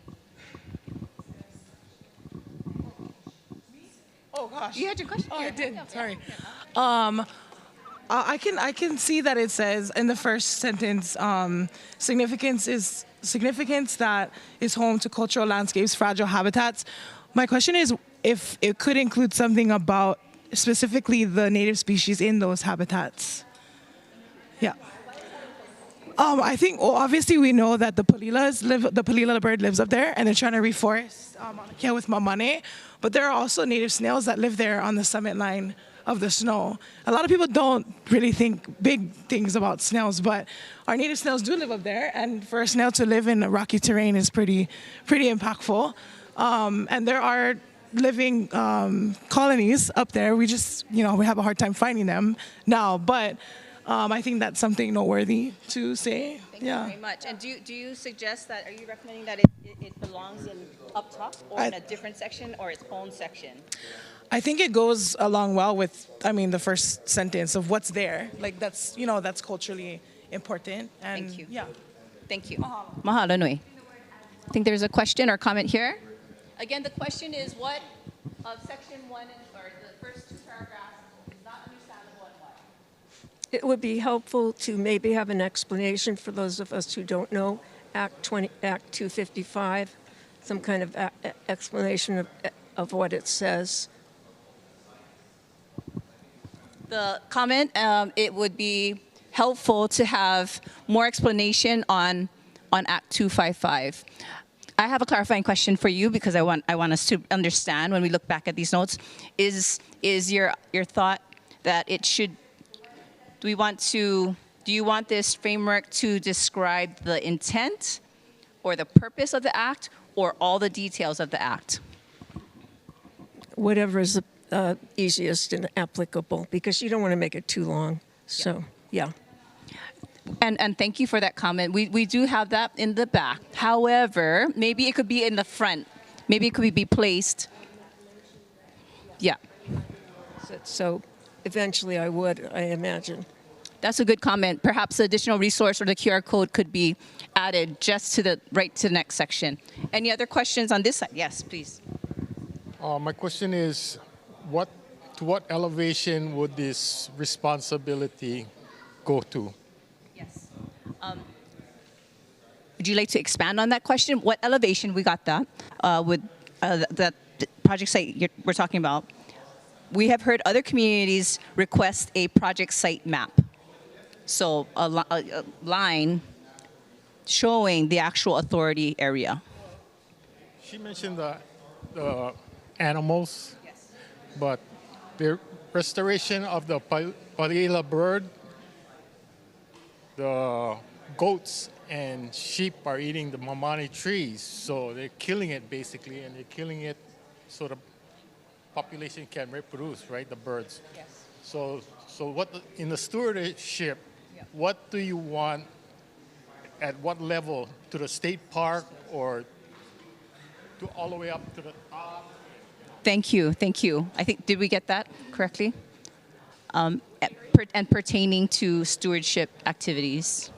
Oh gosh. You had your question? Oh, I did. Yeah. Sorry. I can see that it says in the first sentence, significance that is home to cultural landscapes, fragile habitats. My question is if it could include something about specifically the native species in those habitats. Yeah. I think, well, obviously we know that the Palila bird lives up there and they're trying to reforest with Mamane, but there are also native snails that live there on the summit line of the snow. A lot of people don't really think big things about snails, but our native snails do live up there, and for a snail to live in rocky terrain is pretty impactful. And there are living colonies up there. We just, we have a hard time finding them now, but I think that's something noteworthy to say. Thank you very much. And do you suggest that, are you recommending that it belongs in up top or in a different section or its own section? I think it goes along well with, the first sentence of what's there. Like that's culturally important. And Thank you. Yeah. Thank you. Mahalo nui. I think there's a question or comment here. Again, the question is what of section 1 or the first 2 paragraphs is not understandable and why? It would be helpful to maybe have an explanation for those of us who don't know Act 255, some kind of explanation of what it says. The comment, it would be helpful to have more explanation on Act 255. I have a clarifying question for you because I want us to understand when we look back at these notes. Is your thought that it should? Do you want this framework to describe the intent, or the purpose of the act, or all the details of the act? Whatever is easiest and applicable, because you don't want to make it too long. So, yeah. And thank you for that comment. We do have that in the back. However, maybe it could be in the front. Maybe it could be placed. Yeah. So eventually I would, I imagine. That's a good comment. Perhaps the additional resource or the QR code could be added just to the next section. Any other questions on this side? Yes, please. My question is, to what elevation would this responsibility go to? Yes. Would you like to expand on that question? What elevation? We got that. With that project site we're talking about. We have heard other communities request a project site map. So a line showing the actual authority area. She mentioned the animals, yes, but the restoration of the Palila bird, the goats and sheep are eating the mamani trees, so they're killing it basically, and they're killing it so the population can reproduce, right, the birds. Yes. So what in the stewardship, what do you want at what level, to the state park or to all the way up to the top? Thank you. I think, did we get that correctly? And pertaining to stewardship activities.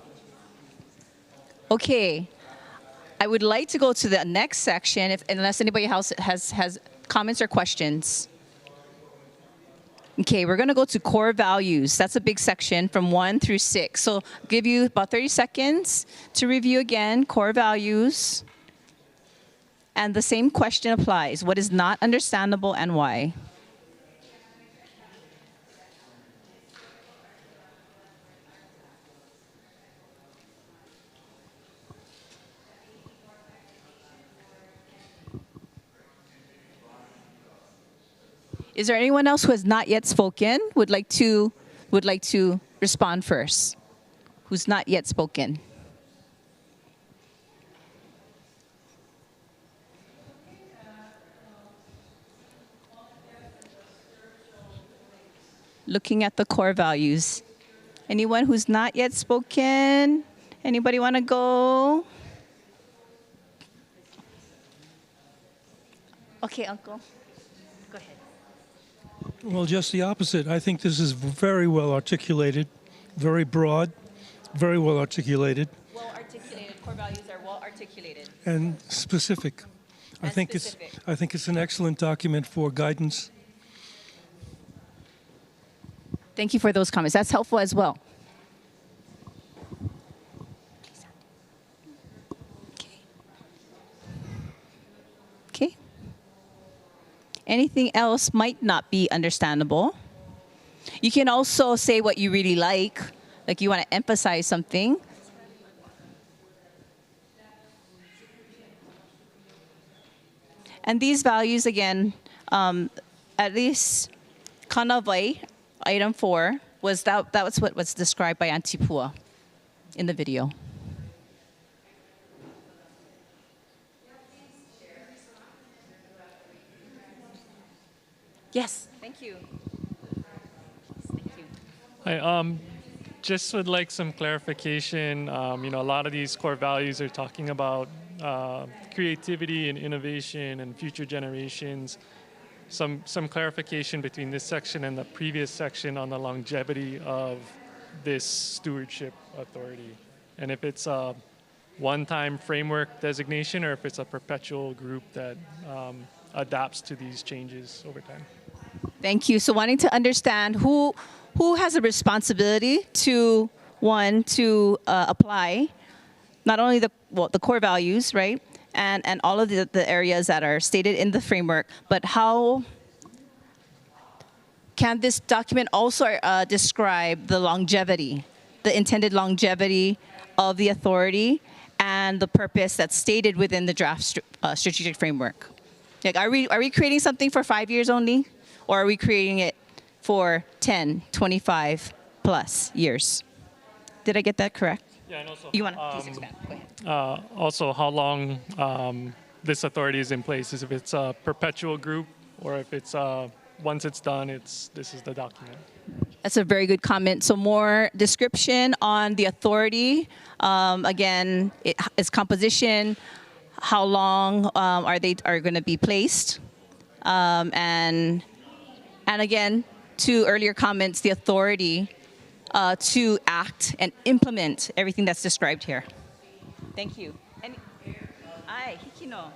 Okay, I would like to go to the next section, unless anybody else has comments or questions. Okay, we're gonna go to core values. That's a big section from 1 through 6. So I'll give you about 30 seconds to review again, core values. And the same question applies. What is not understandable and why? Is there anyone else who has not yet spoken, would like to respond first? Who's not yet spoken? Looking at the core values. Anyone who's not yet spoken? Anybody want to go? Okay, Uncle. Go ahead. Well, just the opposite. I think this is very well articulated, very broad, very well articulated. Well articulated. Core values are well articulated. And specific. I think it's an excellent document for guidance. Thank you for those comments. That's helpful as well. Okay. Anything else might not be understandable. You can also say what you really like you want to emphasize something. And these values, again, at least Kanawai, item 4, was that was what was described by Auntie Pua in the video. Yes, thank you. Thank you. I just would like some clarification. A lot of these core values are talking about creativity and innovation and future generations. Some clarification between this section and the previous section on the longevity of this stewardship authority, and if it's a one-time framework designation or if it's a perpetual group that adapts to these changes over time. Thank you. So wanting to understand who has a responsibility to apply not only the core values, right, and all of the areas that are stated in the framework, but how can this document also describe the longevity, the intended longevity of the authority and the purpose that's stated within the draft strategic framework? Like, are we creating something for 5 years only? Or are we creating it for 10, 25 plus years? Did I get that correct? Yeah, and also, you want to please expand? Go ahead. Also, how long this authority is in place, is if it's a perpetual group or if it's once it's done, this is the document. That's a very good comment. So more description on the authority. Again, its composition, how long are going to be placed, and again, to earlier comments, the authority to act and implement everything that's described here. Thank you. Ai, Hikino.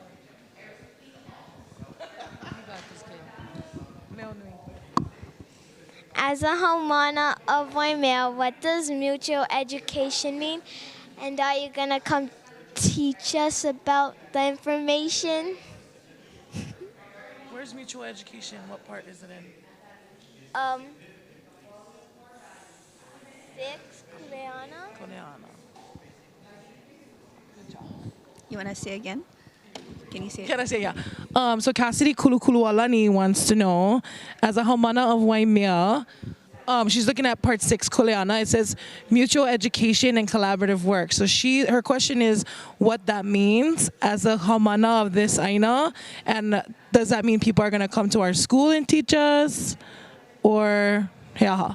As a homeowner of Waimea, what does mutual education mean? And are you going to come teach us about the information? Where's mutual education? What part is it in? 6, Kuleana. You want to say again? Can you say it? Can I say, yeah. So Cassidy Kulukulualani wants to know, as a Haumana of Waimea, she's looking at part 6, Kuleana. It says mutual education and collaborative work. So her question is what that means as a Haumana of this Aina, and does that mean people are going to come to our school and teach us, or yeah?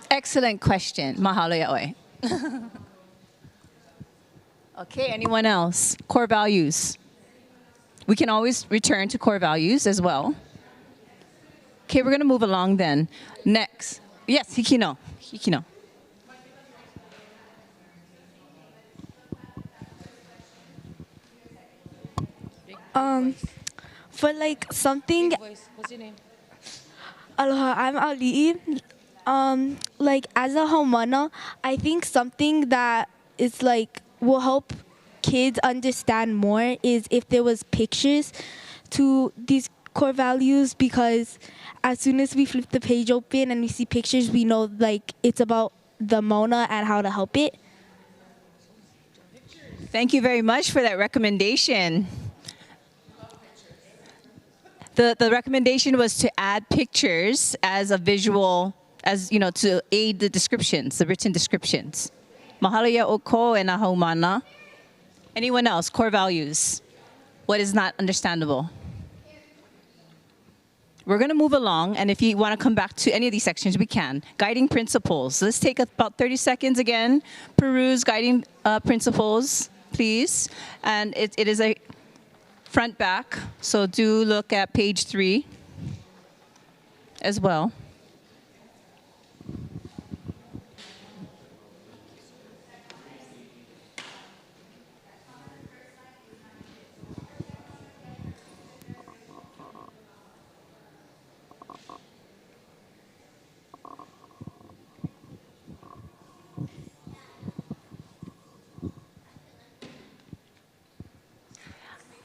Excellent question. Mahalo yaoi. Okay, anyone else? Core values. We can always return to core values as well. Okay, we're going to move along then. Next. Yes, Hikino. For like something. What's your name? Aloha, I'm Ali'i. Like as a Haumana, I think something that is like will help kids understand more is if there was pictures to these core values, because as soon as we flip the page open and we see pictures, we know like it's about the Mona and how to help it. Thank you very much for that recommendation. The recommendation was to add pictures as a visual, as you know, to aid the descriptions, the written descriptions. Mahalo ya oko e na haumana. Anyone else? Core values. What is not understandable? We're going to move along, and if you want to come back to any of these sections, we can. Guiding principles. Let's take about 30 seconds again. Peruse guiding principles, please. And it is a front back, so do look at page 3. as well.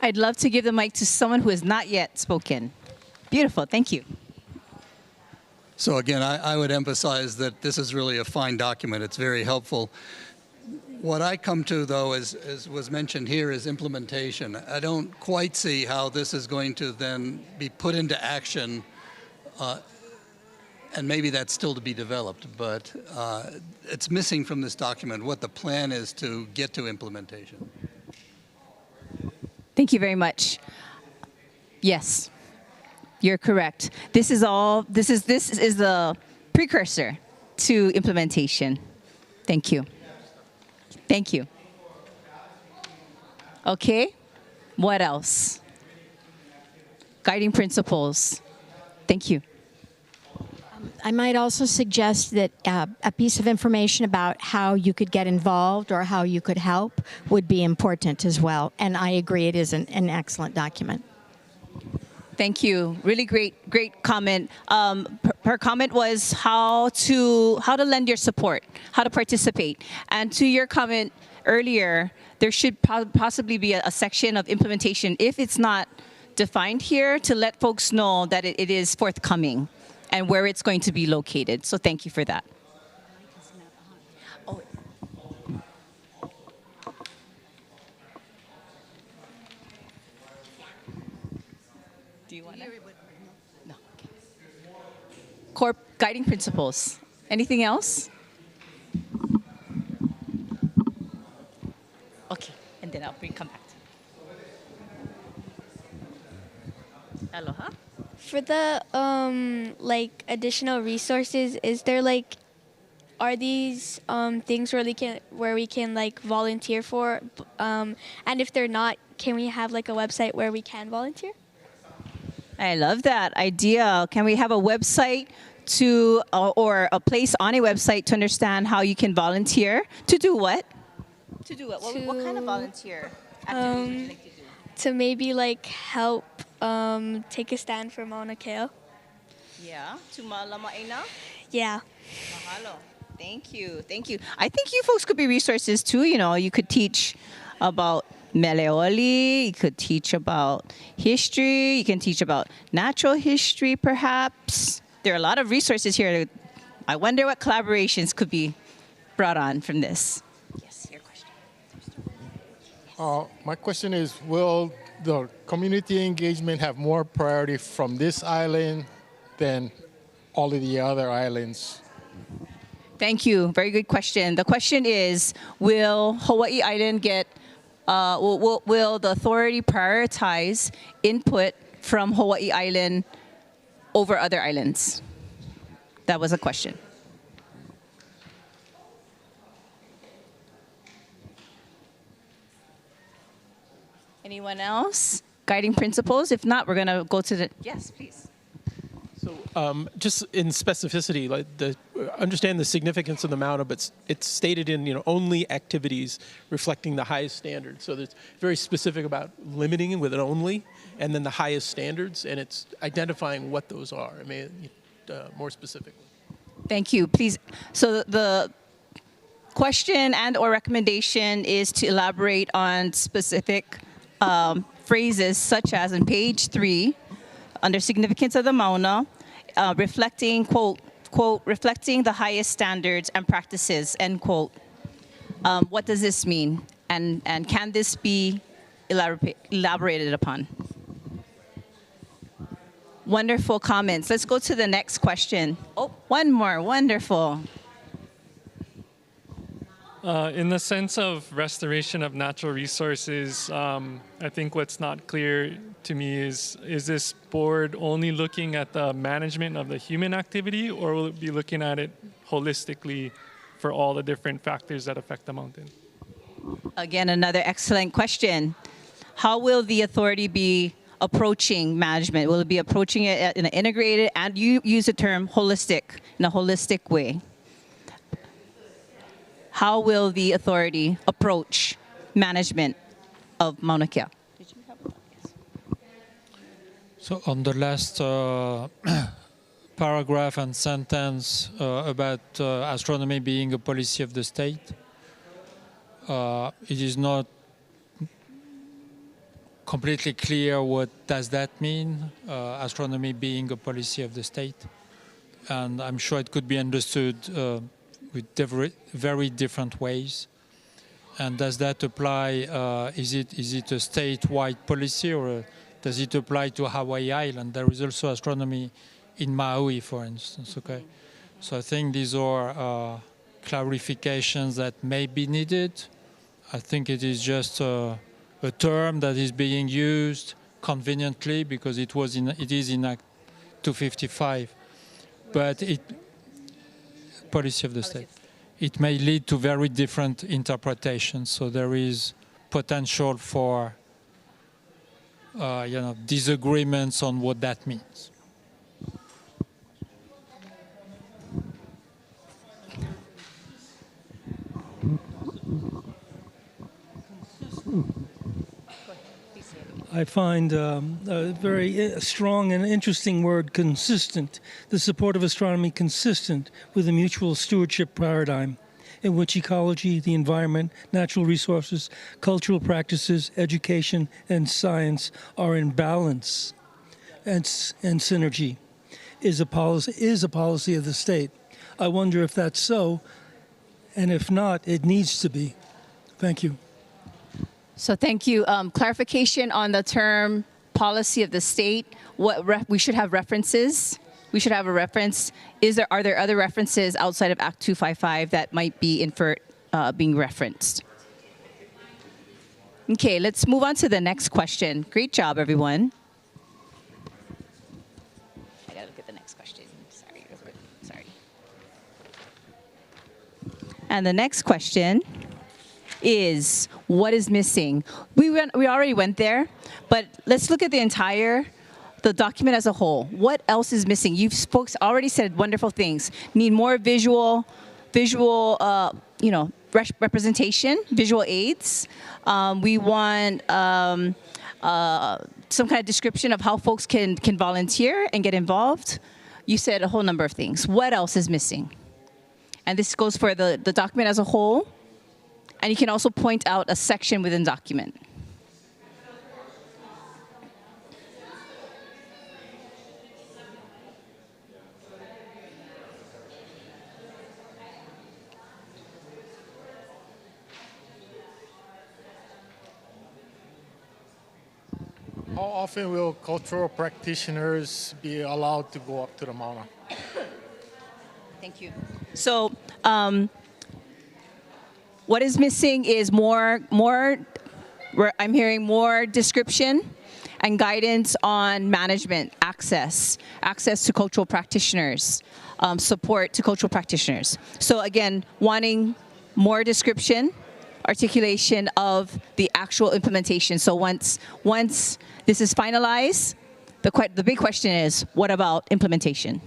I'd love to give the mic to someone who has not yet spoken. Beautiful, thank you. So again, I would emphasize that this is really a fine document. It's very helpful. What I come to, though, as was mentioned here, is implementation. I don't quite see how this is going to then be put into action, and maybe that's still to be developed, but it's missing from this document what the plan is to get to implementation. Thank you very much. Yes, you're correct. This is the precursor to implementation. Thank you. Thank you. Okay, what else? Guiding principles. Thank you. I might also suggest that a piece of information about how you could get involved or how you could help would be important as well. And I agree, it is an excellent document. Thank you. Really great comment. Her comment was how to lend your support, how to participate. And to your comment earlier, there should possibly be a section of implementation, if it's not defined here, to let folks know that it is forthcoming and where it's going to be located. So thank you for that. Oh. Do you want to? No. Okay. Core guiding principles. Anything else? Okay, and then I'll come back. Aloha. For the like additional resources, is there like, are these things where we can like volunteer for? And if they're not, can we have like a website where we can volunteer? I love that idea. Can we have a website or a place on a website to understand how you can volunteer? To do what? To do what? What kind of volunteer activities would you like to do? To maybe like help take a stand for Mauna Kea. Yeah, to Malamaina? Yeah. Mahalo. Thank you. I think you folks could be resources too. You know, you could teach about Meleoli, you could teach about history, you can teach about natural history perhaps. There are a lot of resources here. I wonder what collaborations could be brought on from this. Yes, your question. My question is, will the community engagement have more priority from this island than all of the other islands? Thank you. Very good question. The question is, will Hawaii Island get, will the authority prioritize input from Hawaii Island over other islands? That was a question. Anyone else? Guiding principles? If not, we're going to go to the, yes, please. So just in specificity, like understand the significance of the Mauna, but it's stated in only activities reflecting the highest standards. So it's very specific about limiting with an only, and then the highest standards, and it's identifying what those are. I mean, more specifically. Thank you. Please. So the question and/or recommendation is to elaborate on specific phrases, such as on page 3. Under significance of the Mauna, reflecting, quote, reflecting the highest standards and practices, end quote. What does this mean? And can this be elaborated upon? Wonderful comments. Let's go to the next question. Oh, one more. Wonderful. In the sense of restoration of natural resources, I think what's not clear to me is this board only looking at the management of the human activity, or will it be looking at it holistically for all the different factors that affect the mountain? Again, another excellent question. How will the authority be approaching management? Will it be approaching it in an integrated, and you use the term holistic, in a holistic way? How will the authority approach management of Mauna Kea? So on the last paragraph and sentence about astronomy being a policy of the state, it is not completely clear what does that mean, astronomy being a policy of the state. And I'm sure it could be understood with very different ways. And does that apply, is it a statewide policy, or does it apply to Hawaii Island? There is also astronomy in Maui, for instance, okay? So I think these are clarifications that may be needed. I think it is just a term that is being used conveniently because it is in Act 255, but policy of the state. It may lead to very different interpretations, so there is potential for disagreements on what that means. I find a very strong and interesting word, consistent. The support of astronomy consistent with a mutual stewardship paradigm in which ecology, the environment, natural resources, cultural practices, education, and science are in balance and synergy is a policy of the state. I wonder if that's so, and if not, it needs to be. Thank you. So thank you. Clarification on the term policy of the state. We should have references. We should have a reference. Are there other references outside of Act 255 that might be being referenced? Okay, let's move on to the next question. Great job, everyone. I gotta look at the next question. Sorry, real quick. Sorry. And the next question is, what is missing? We already went there, but let's look at the document as a whole. What else is missing? You folks already said wonderful things. Need more visual, representation, visual aids. We want some kind of description of how folks can volunteer and get involved. You said a whole number of things. What else is missing? And this goes for the document as a whole. And you can also point out a section within document. How often will cultural practitioners be allowed to go up to the Mauna? Thank you. So, what is missing is I'm hearing more description and guidance on management, access to cultural practitioners, support to cultural practitioners. So again, wanting more description, articulation of the actual implementation. So once this is finalized, the big question is, what about implementation?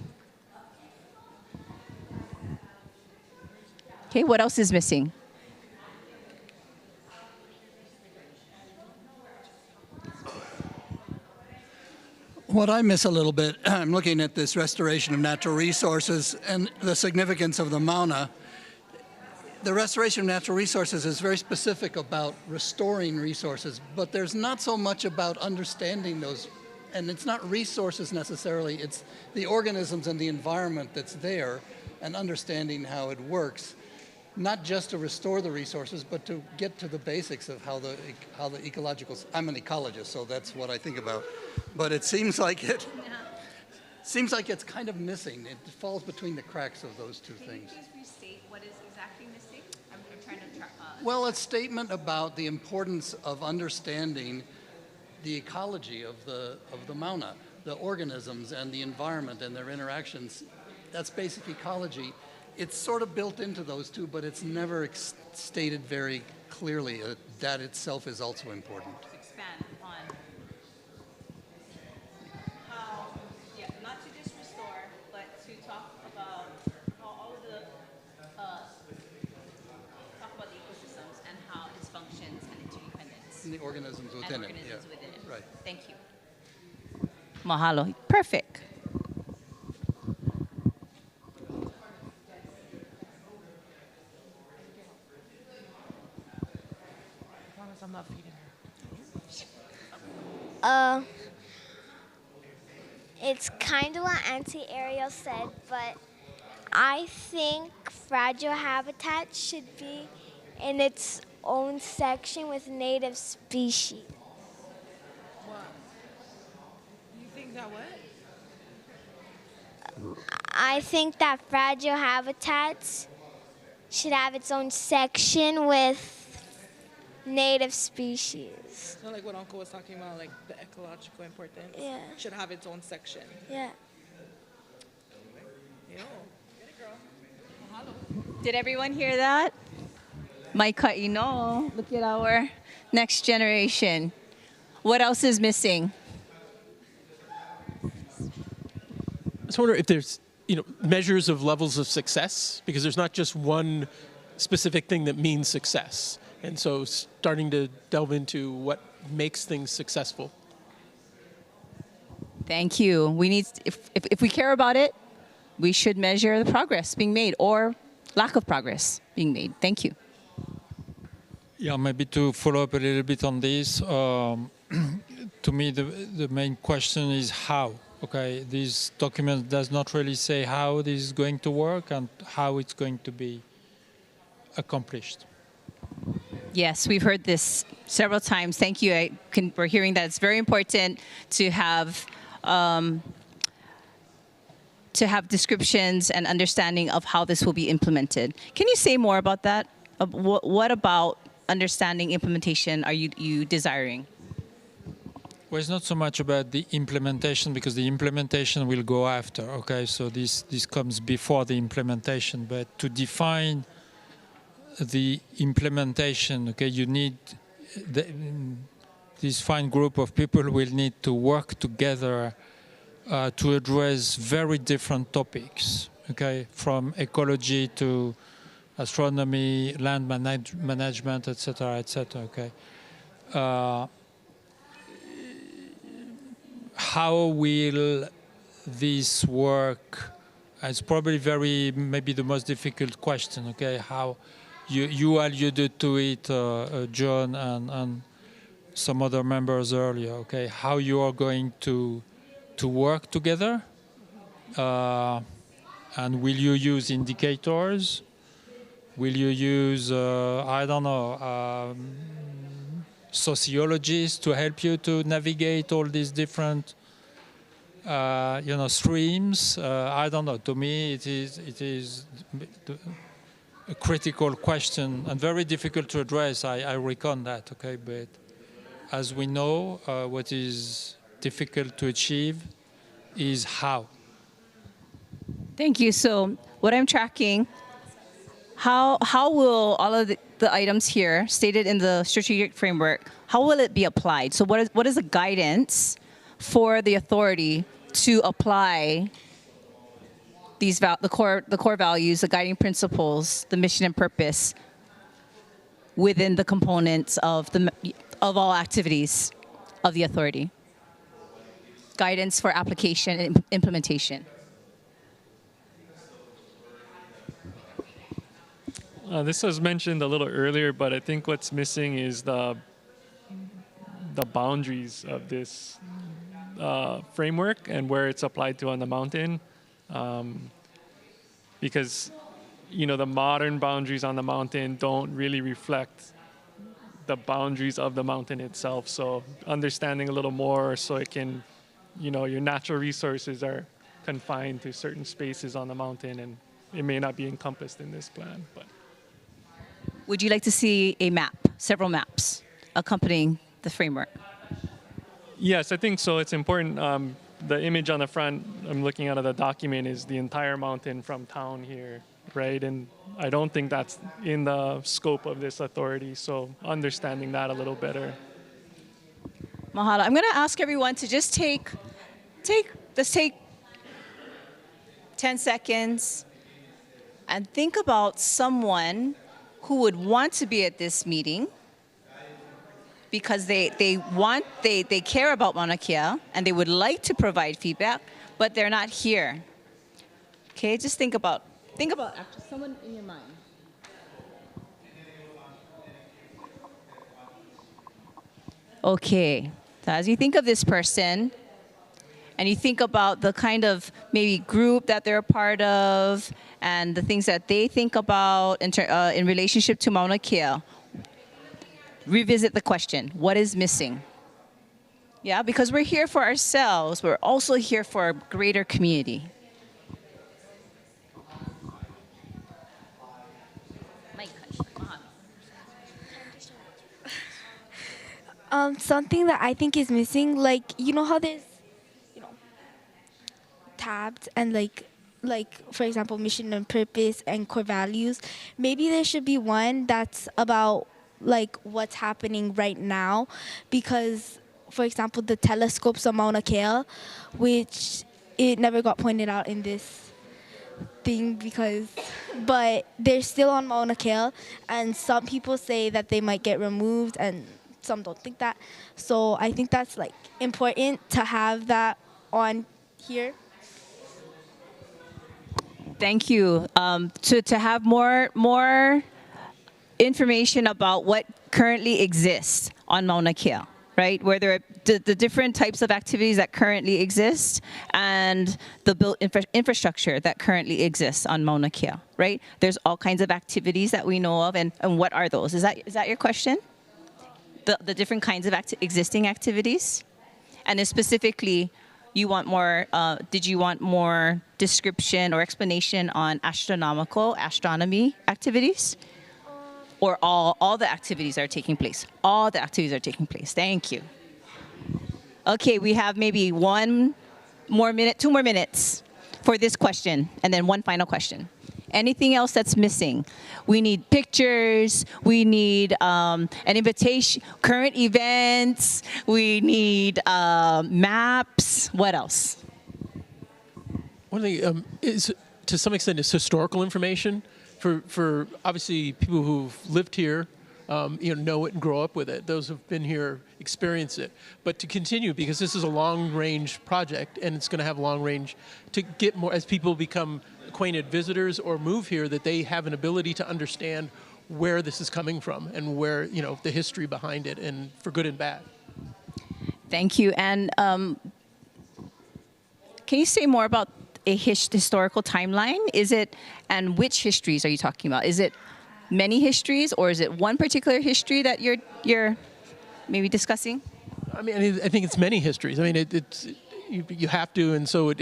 Okay, what else is missing? What I miss a little bit, I'm looking at this restoration of natural resources and the significance of the Mauna. The restoration of natural resources is very specific about restoring resources, but there's not so much about understanding those, and it's not resources necessarily, it's the organisms and the environment that's there and understanding how it works. Not just to restore the resources, but to get to the basics of how the ecological. I'm an ecologist, so that's what I think about. But it seems like it's kind of missing. It falls between the cracks of those two things. Can you please restate what is exactly missing? I'm trying to track. Well, a statement about the importance of understanding the ecology of the Mauna, the organisms and the environment and their interactions. That's basic ecology. It's sort of built into those two, but it's never stated very clearly that itself is also important. Expand on. And the organisms within it. Yeah. Right. Thank you. Mahalo. Perfect. I'm not feeding her. It's kind of what Auntie Ariel said, but I think fragile habitat should be in its own section with native species. What? You think that what? I think that fragile habitats should have its own section with native species. So like what Uncle was talking about, like the ecological importance. Yeah. Should have its own section. Yeah. Yo. Get it, girl. Mahalo. Did everyone hear that? Maika ino. Look at our next generation. What else is missing? I just wonder if there's, measures of levels of success, because there's not just one specific thing that means success. And so starting to delve into what makes things successful. Thank you. We need, if we care about it, we should measure the progress being made or lack of progress being made. Thank you. Yeah, maybe to follow up a little bit on this, to me the main question is how. Okay, this document does not really say how this is going to work and how it's going to be accomplished. Yes, we've heard this several times. Thank you. We're hearing that it's very important to have descriptions and understanding of how this will be implemented. Can you say more about that? What about understanding implementation are you desiring? Well, it's not so much about the implementation, because the implementation will go after. Okay, so this comes before the implementation, but to define the implementation, okay, you need this fine group of people will need to work together to address very different topics, okay, from ecology to astronomy, land management, etc., okay. How will this work? It's probably maybe the most difficult question, okay, how you alluded to it, John, and some other members earlier. Okay, how you are going to work together, and will you use indicators? Will you use I don't know, sociologists to help you to navigate all these different streams? I don't know. To me, it is a critical question and very difficult to address. I reckon that, okay? But as we know, what is difficult to achieve is how. Thank you. So what I'm tracking, how will all of the items here stated in the strategic framework, how will it be applied? So what is the guidance for the authority to apply the core values, the guiding principles, the mission and purpose within the components of all activities of the authority? Guidance for application and implementation. This was mentioned a little earlier, but I think what's missing is the boundaries of this framework and where it's applied to on the mountain. Because, the modern boundaries on the mountain don't really reflect the boundaries of the mountain itself. So understanding a little more so it can, your natural resources are confined to certain spaces on the mountain, and it may not be encompassed in this plan. But would you like to see a map, several maps accompanying the framework? Yes, I think so. It's important. The image on the front I'm looking at of the document is the entire mountain from town here, right? And I don't think that's in the scope of this authority, so understanding that a little better. Mahalo. I'm going to ask everyone to just let's take 10 seconds and think about someone who would want to be at this meeting because they care about Mauna Kea and they would like to provide feedback, but they're not here. Okay, just think about actually someone in your mind. Okay, so as you think of this person, and you think about the kind of maybe group that they're a part of, and the things that they think about in relationship to Mauna Kea, revisit the question: what is missing? Yeah, because we're here for ourselves. We're also here for a greater community. Something that I think is missing, like, you know how there's, tabs and like for example, mission and purpose and core values. Maybe there should be one that's about like what's happening right now, because, for example, the telescopes on Mauna Kea, which it never got pointed out in this thing but they're still on Mauna Kea, and some people say that they might get removed and some don't think that. So I think that's like important to have that on here. Thank you. To have more information about what currently exists on Mauna Kea, right? Where there are the different types of activities that currently exist and the built infrastructure that currently exists on Mauna Kea, right? There's all kinds of activities that we know of, and what are those? Is that your question? The different kinds of existing activities? And then specifically, you want more, did you want more description or explanation on astronomy activities? Or all the activities are taking place? All the activities are taking place. Thank you. Okay, we have maybe 2 more minutes for this question, and then one final question. Anything else that's missing? We need pictures, we need an invitation, current events, we need maps. What else? One thing is, to some extent, is historical information for obviously people who've lived here, know it and grow up with it. Those who've been here experience it. But to continue, because this is a long-range project, and it's going to have long range, to get more, as people become acquainted visitors or move here, that they have an ability to understand where this is coming from and where, the history behind it, and for good and bad. Thank you. And can you say more about a historical timeline? And which histories are you talking about? Is it many histories, or is it one particular history that you're maybe discussing? I mean, I think it's many histories. I mean, you have to, and so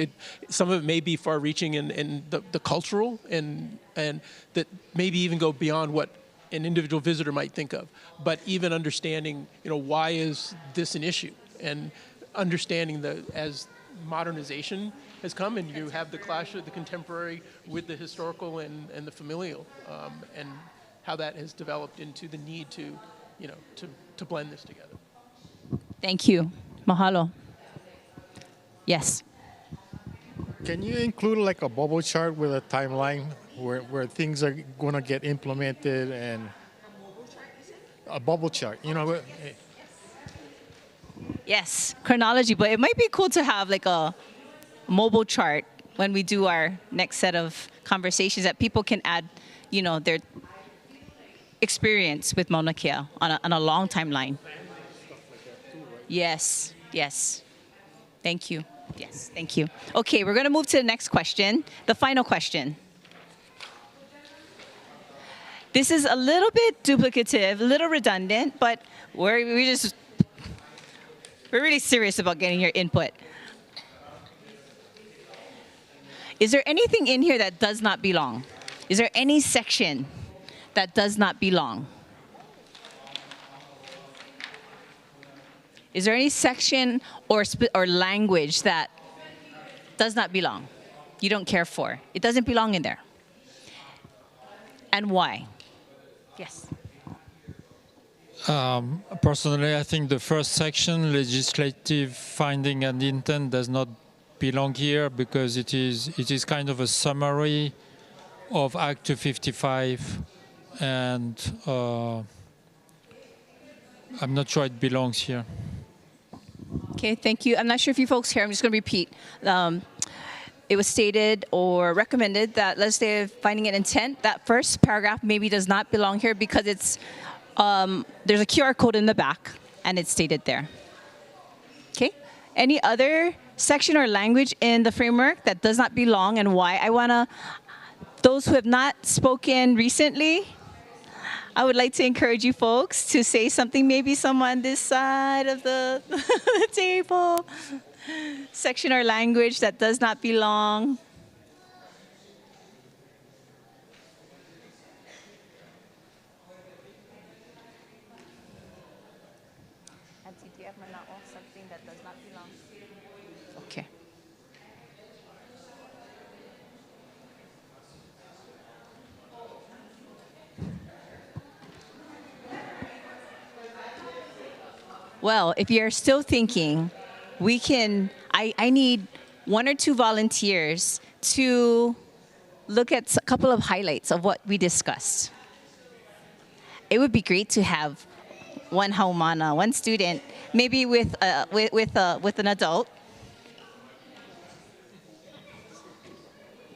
some of it may be far-reaching and the cultural, and that maybe even go beyond what an individual visitor might think of. But even understanding, why is this an issue, and understanding as modernization has come, and you have the clash of the contemporary with the historical and the familial, and how that has developed into the need to blend this together. Thank you. Mahalo. Yes. Can you include like a bubble chart with a timeline where things are going to get implemented, and a bubble chart, Yes, chronology, but it might be cool to have like a mobile chart when we do our next set of conversations, that people can add, their experience with Mauna Kea on a long timeline. Yes. Thank you. Yes, thank you. Okay, we're going to move to the next question, the final question. This is a little bit duplicative, a little redundant, but we're really serious about getting your input. Is there anything in here that does not belong? Is there any section that does not belong? Is there any section or language that does not belong? You don't care for? It doesn't belong in there. And why? Yes. Personally, I think the first section, legislative finding and intent, does not belong here, because it is kind of a summary of Act 255, and I'm not sure it belongs here. Okay, thank you. I'm not sure if you folks here, I'm just going to repeat. It was stated or recommended that legislative finding an intent, that first paragraph maybe does not belong here because it's there's a QR code in the back and it's stated there. Okay, any other section or language in the framework that does not belong and why? I want to, those who have not spoken recently, I would like to encourage you folks to say something, maybe someone this side of the table. Section or language that does not belong. Auntie, do you have something that does not belong? Okay. Well, if you're still thinking, we can, I need 1 or 2 volunteers to look at a couple of highlights of what we discussed. It would be great to have one haumana, one student, maybe with an adult.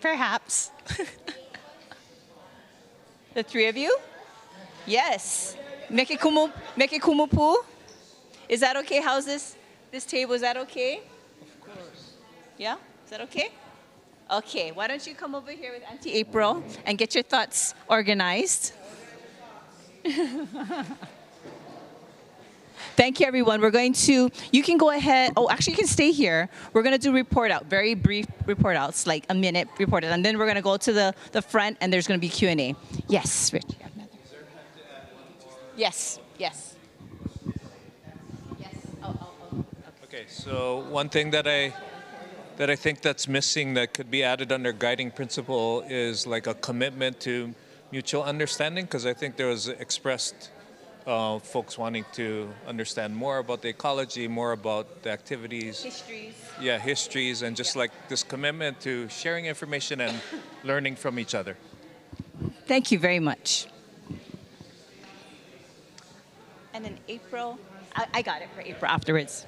Perhaps. The 3 of you? Yes. Mekikumupu? Is that okay? How's this table? Is that okay? Of course. Yeah? Is that okay? Okay, why don't you come over here with Auntie April and get your thoughts organized. Thank you, everyone. We're going to, you can go ahead. Oh, actually, you can stay here. We're going to do report out, very brief report outs, like a minute report out. And then we're going to go to the front, and there's going to be Q&A. Yes, Rich. Yes, yes. Okay, so one thing that I think that's missing that could be added under guiding principle is like a commitment to mutual understanding, because I think there was expressed folks wanting to understand more about the ecology, more about the activities. Histories. Yeah, histories, and just like this commitment to sharing information and learning from each other. Thank you very much. And then April, I got it for April afterwards.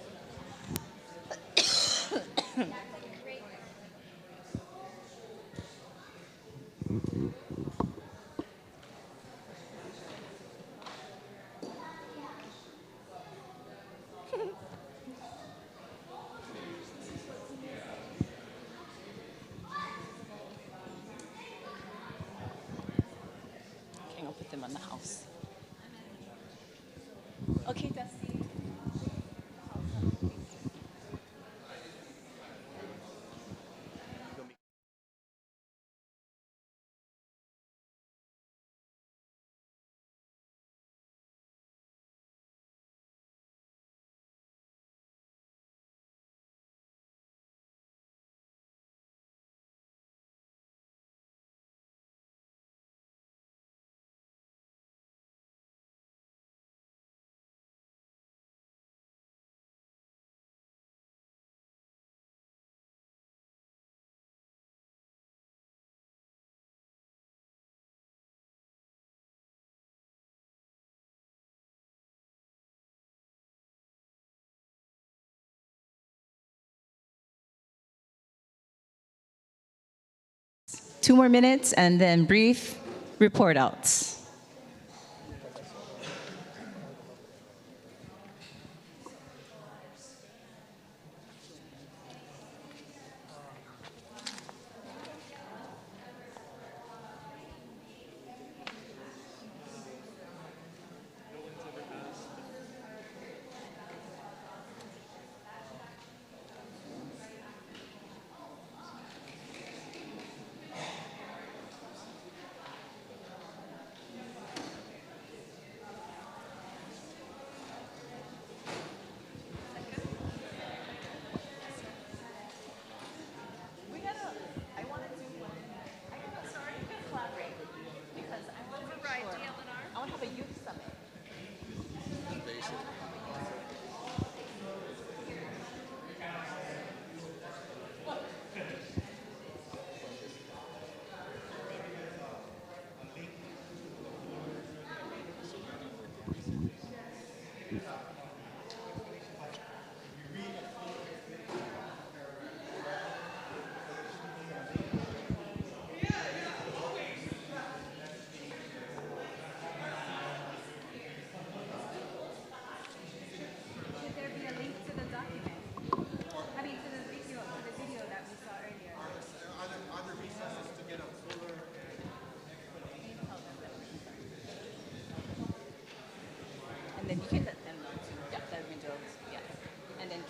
Okay, I'll put them on the house. Okay, Dusty. Two more minutes and then brief report outs.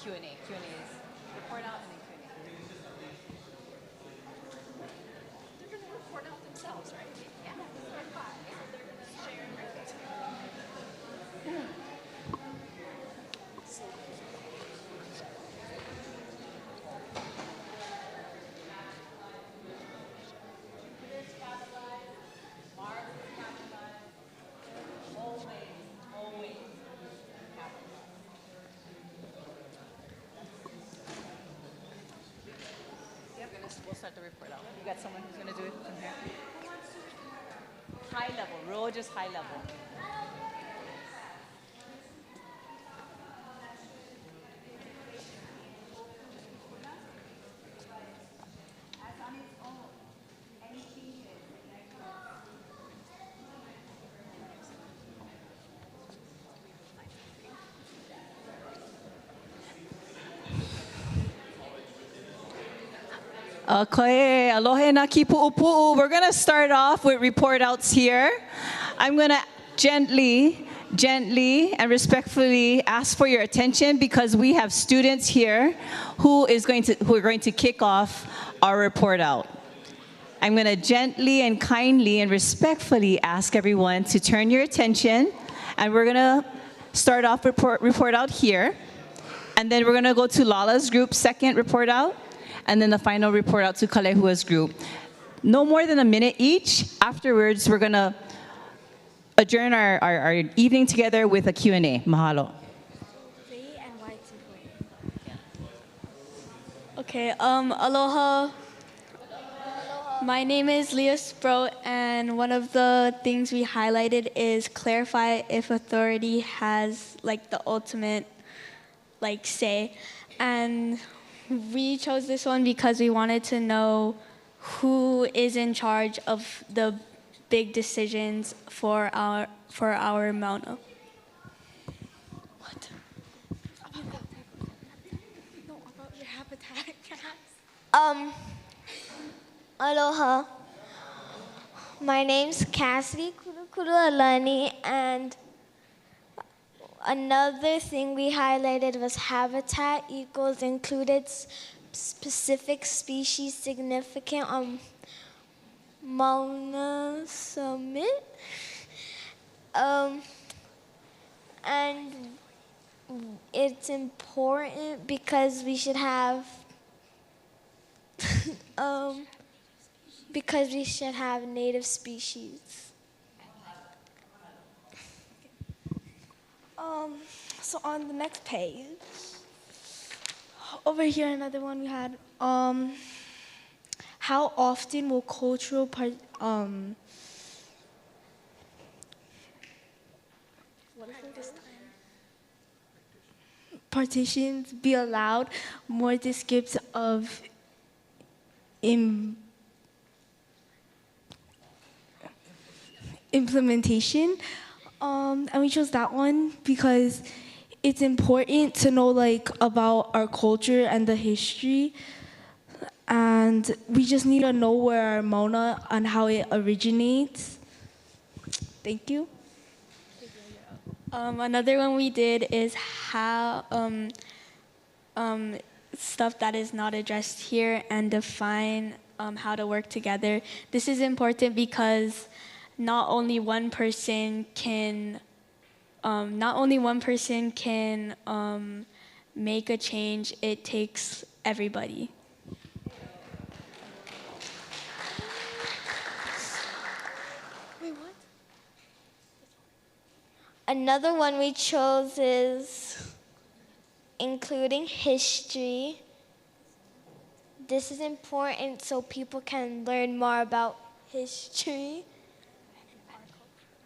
Q&A. Q&A is report out and then Q&A. They're going to report out themselves, right? Yeah. We'll start the report out. You got someone who's going to do it from here? High level, real just high level. Okay, aloha na kipu'upu'u. We're going to start off with report outs here. I'm going to gently and respectfully ask for your attention because we have students here who are going to kick off our report out. I'm going to gently and kindly and respectfully ask everyone to turn your attention, and we're going to start off report out here, and then we're going to go to Lala's group second report out, and then the final report out to Kalehua's group. No more than a minute each. Afterwards, we're going to adjourn our evening together with a Q&A. Mahalo. Okay, aloha. My name is Leah Sproat, and one of the things we highlighted is clarify if authority has like the ultimate say. And we chose this one because we wanted to know who is in charge of the big decisions for our Mauna. What? No, about your habitat. Aloha. My name's Cassidy Alani, and another thing we highlighted was habitat equals included specific species significant on Mauna Summit. And it's important because we should have native species. So on the next page, over here, another one we had, how often will cultural partitions be allowed? More descriptive of implementation. And we chose that one because it's important to know about our culture and the history, and we just need to know where our Mauna and how it originates. Thank you. Another one we did is how stuff that is not addressed here and define how to work together. This is important because not only one person can make a change. It takes everybody. Wait, what? Another one we chose is including history. This is important so people can learn more about history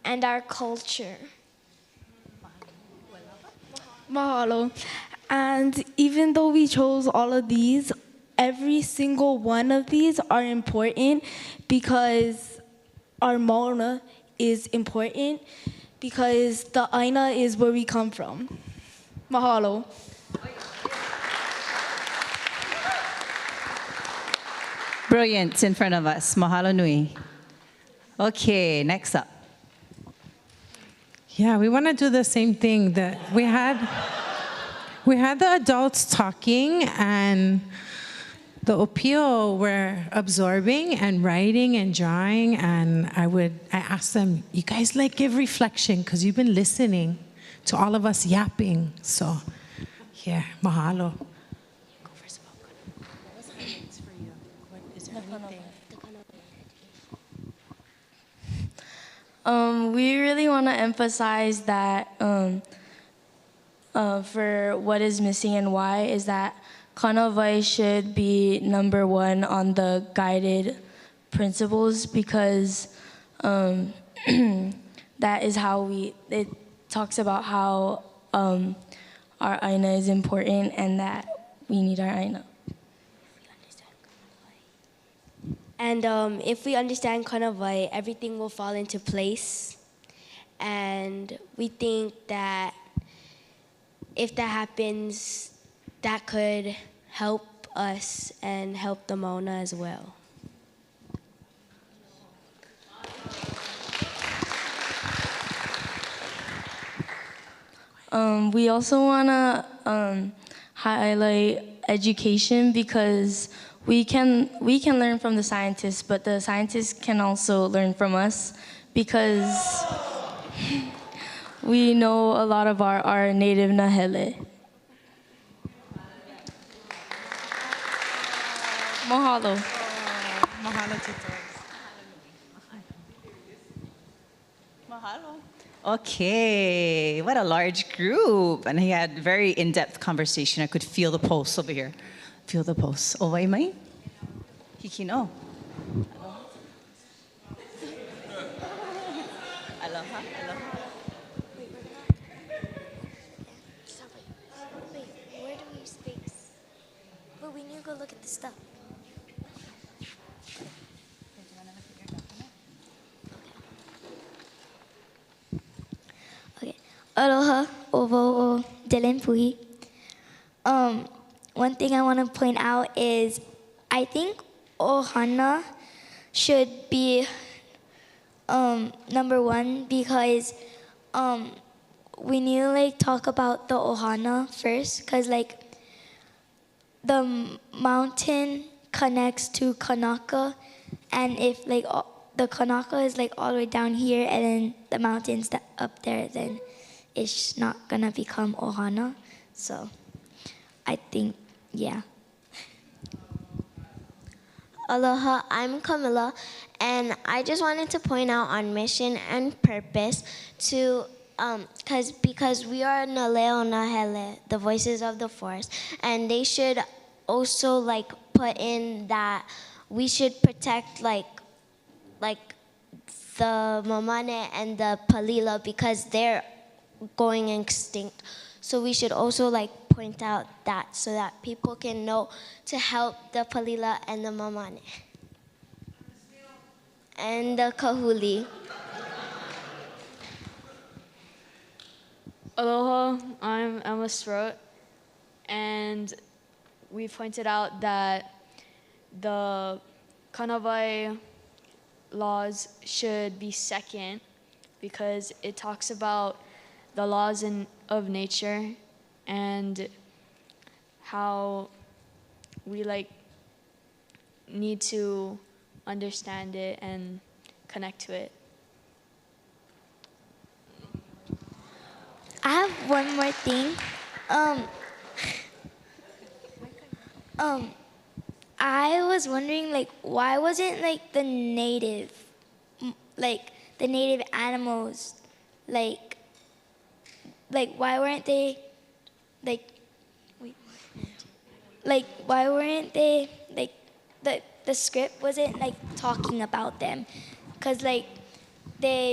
and our culture. Mahalo. And even though we chose all of these, every single one of these are important because our Mauna is important because the Aina is where we come from. Mahalo. Brilliant in front of us. Mahalo nui. Okay, next up. Yeah, we want to do the same thing that we had. We had the adults talking, and the Opio were absorbing and writing and drawing, and I asked them, you guys give reflection because you've been listening to all of us yapping. So here, mahalo. We really want to emphasize that for what is missing and why is that Kanawai should be number one on the guided principles because that is how it talks about how our aina is important and that we need our aina. And if we understand Kanawai, everything will fall into place. And we think that if that happens, that could help us and help the Mauna as well. We also want to highlight education because we can learn from the scientists, but the scientists can also learn from us because we know a lot of our native nahele. Mahalo. Mahalo, tutors. Mahalo. Okay, what a large group. And he had very in-depth conversation. I could feel the pulse over here. Feel the pulse. O Waimea? Hikino. Aloha. Aloha. Wait, where do we space? But we need to go look at the stuff. Okay. Aloha, ovo, o, Dylan Puhi. One thing I want to point out is I think ohana should be number one because we need to talk about the ohana first because the mountain connects to Kanaka, and if the Kanaka is all the way down here and then the mountain's up there, then it's not gonna become ohana. So I think, yeah. Aloha, I'm Camilla, and I just wanted to point out on mission and purpose to, because we are Naleo Nahele, the voices of the forest, and they should also put in that we should protect the mamane and the palila because they're going extinct. So we should also point out that so that people can know to help the palila and the mamane and the kahuli. Aloha, I'm Emma Strout, and we pointed out that the Kanawai laws should be second because it talks about the laws of nature and how we need to understand it and connect to it. I have one more thing. I was wondering why wasn't the native animals why weren't they why weren't they the script wasn't talking about them because they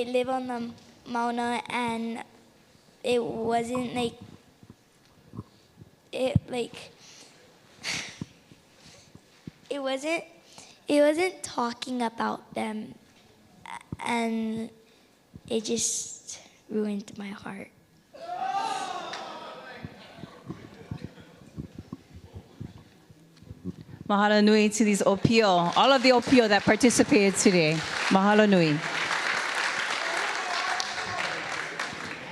live on the Mauna and it wasn't it wasn't talking about them, and it just ruined my heart. Mahalo nui to these Opio, all of the Opio that participated today. Mahalo nui.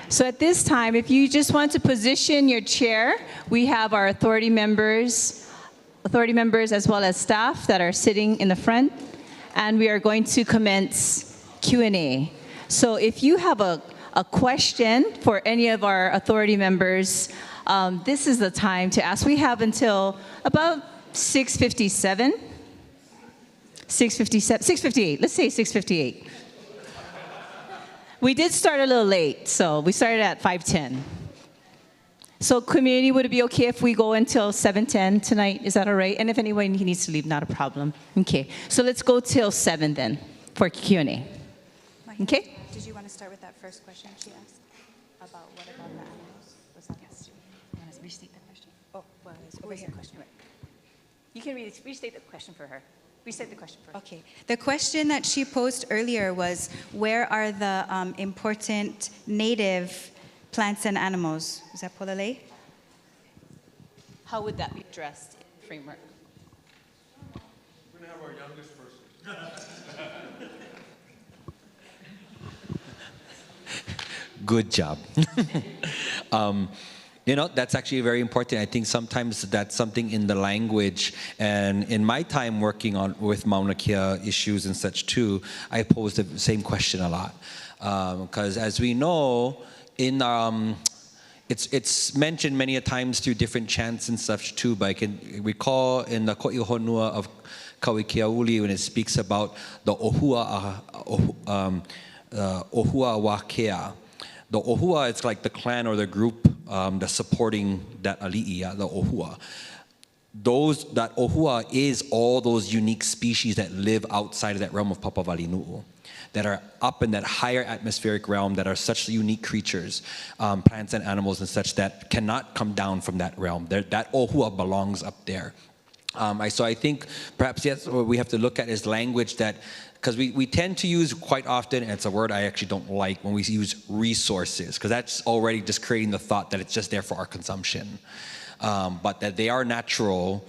So at this time, if you just want to position your chair, we have our authority members as well as staff that are sitting in the front, and we are going to commence Q&A. So if you have a question for any of our authority members, this is the time to ask. We have until about 6:57. 6:58. Let's say 6:58. We did start a little late, so we started at 5:10. So community, would it be okay if we go until 7:10 tonight? Is that all right? And if anyone needs to leave, not a problem. Okay, so let's go till 7 then for Q&A. Okay? Did you want to start with that first question she asked? About what about the animals? Was that yes. You want to restate the question? Oh, was over here. Question? Right. You can restate the question for her. Restate the question for her. Okay. The question that she posed earlier was, where are the important native plants and animals? Is that Polale? How would that be addressed in framework? We're going to have our youngest person. Good job. You know, that's actually very important. I think sometimes that's something in the language, and in my time working with Mauna Kea issues and such too, I pose the same question a lot. Because as we know, it's mentioned many a times through different chants and such too, but I can recall in the Ko'ihonua of Kauikeauli when it speaks about the Ohua Wakea. The Ohua, it's like the clan or the group that's supporting that ali'i, the Ohua. That Ohua is all those unique species that live outside of that realm of Papawalinu'u, that are up in that higher atmospheric realm, that are such unique creatures, plants and animals and such, that cannot come down from that realm. That Ohua belongs up there. So I think perhaps, yes, what we have to look at is language that, because we tend to use quite often, and it's a word I actually don't like, when we use resources, because that's already just creating the thought that it's just there for our consumption. But that they are natural,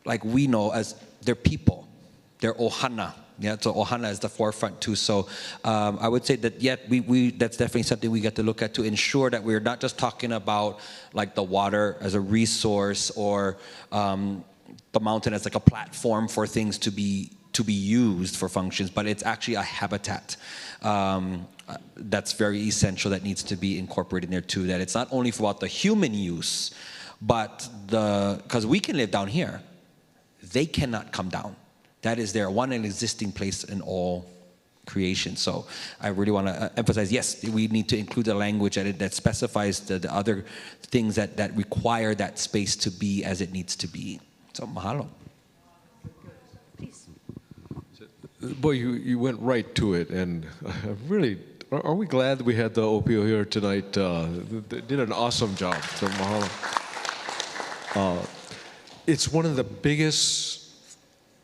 like we know as they're people, they're ohana. Yeah, so ohana is the forefront too. So I would say that, yeah, that's definitely something we get to look at to ensure that we're not just talking about like the water as a resource or the mountain as like a platform for things to be used for functions, but it's actually a habitat that's very essential, that needs to be incorporated in there too. That it's not only about the human use, but because we can live down here, they cannot come down. That is their one and existing place in all creation. So I really want to emphasize, yes, we need to include the language that specifies the other things that require that space to be as it needs to be. So mahalo. Boy, you went right to it, and really, are we glad we had the OPO here tonight? They did an awesome job, so mahalo. It's one of the biggest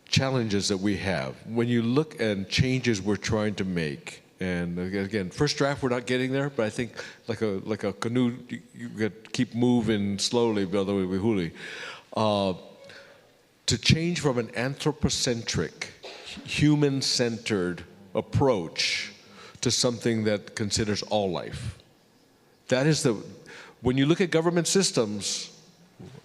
challenges that we have. When you look at changes we're trying to make, and again, first draft we're not getting there, but I think like a canoe, you got to keep moving slowly, to change from an anthropocentric, human-centered approach to something that considers all life. That is when you look at government systems,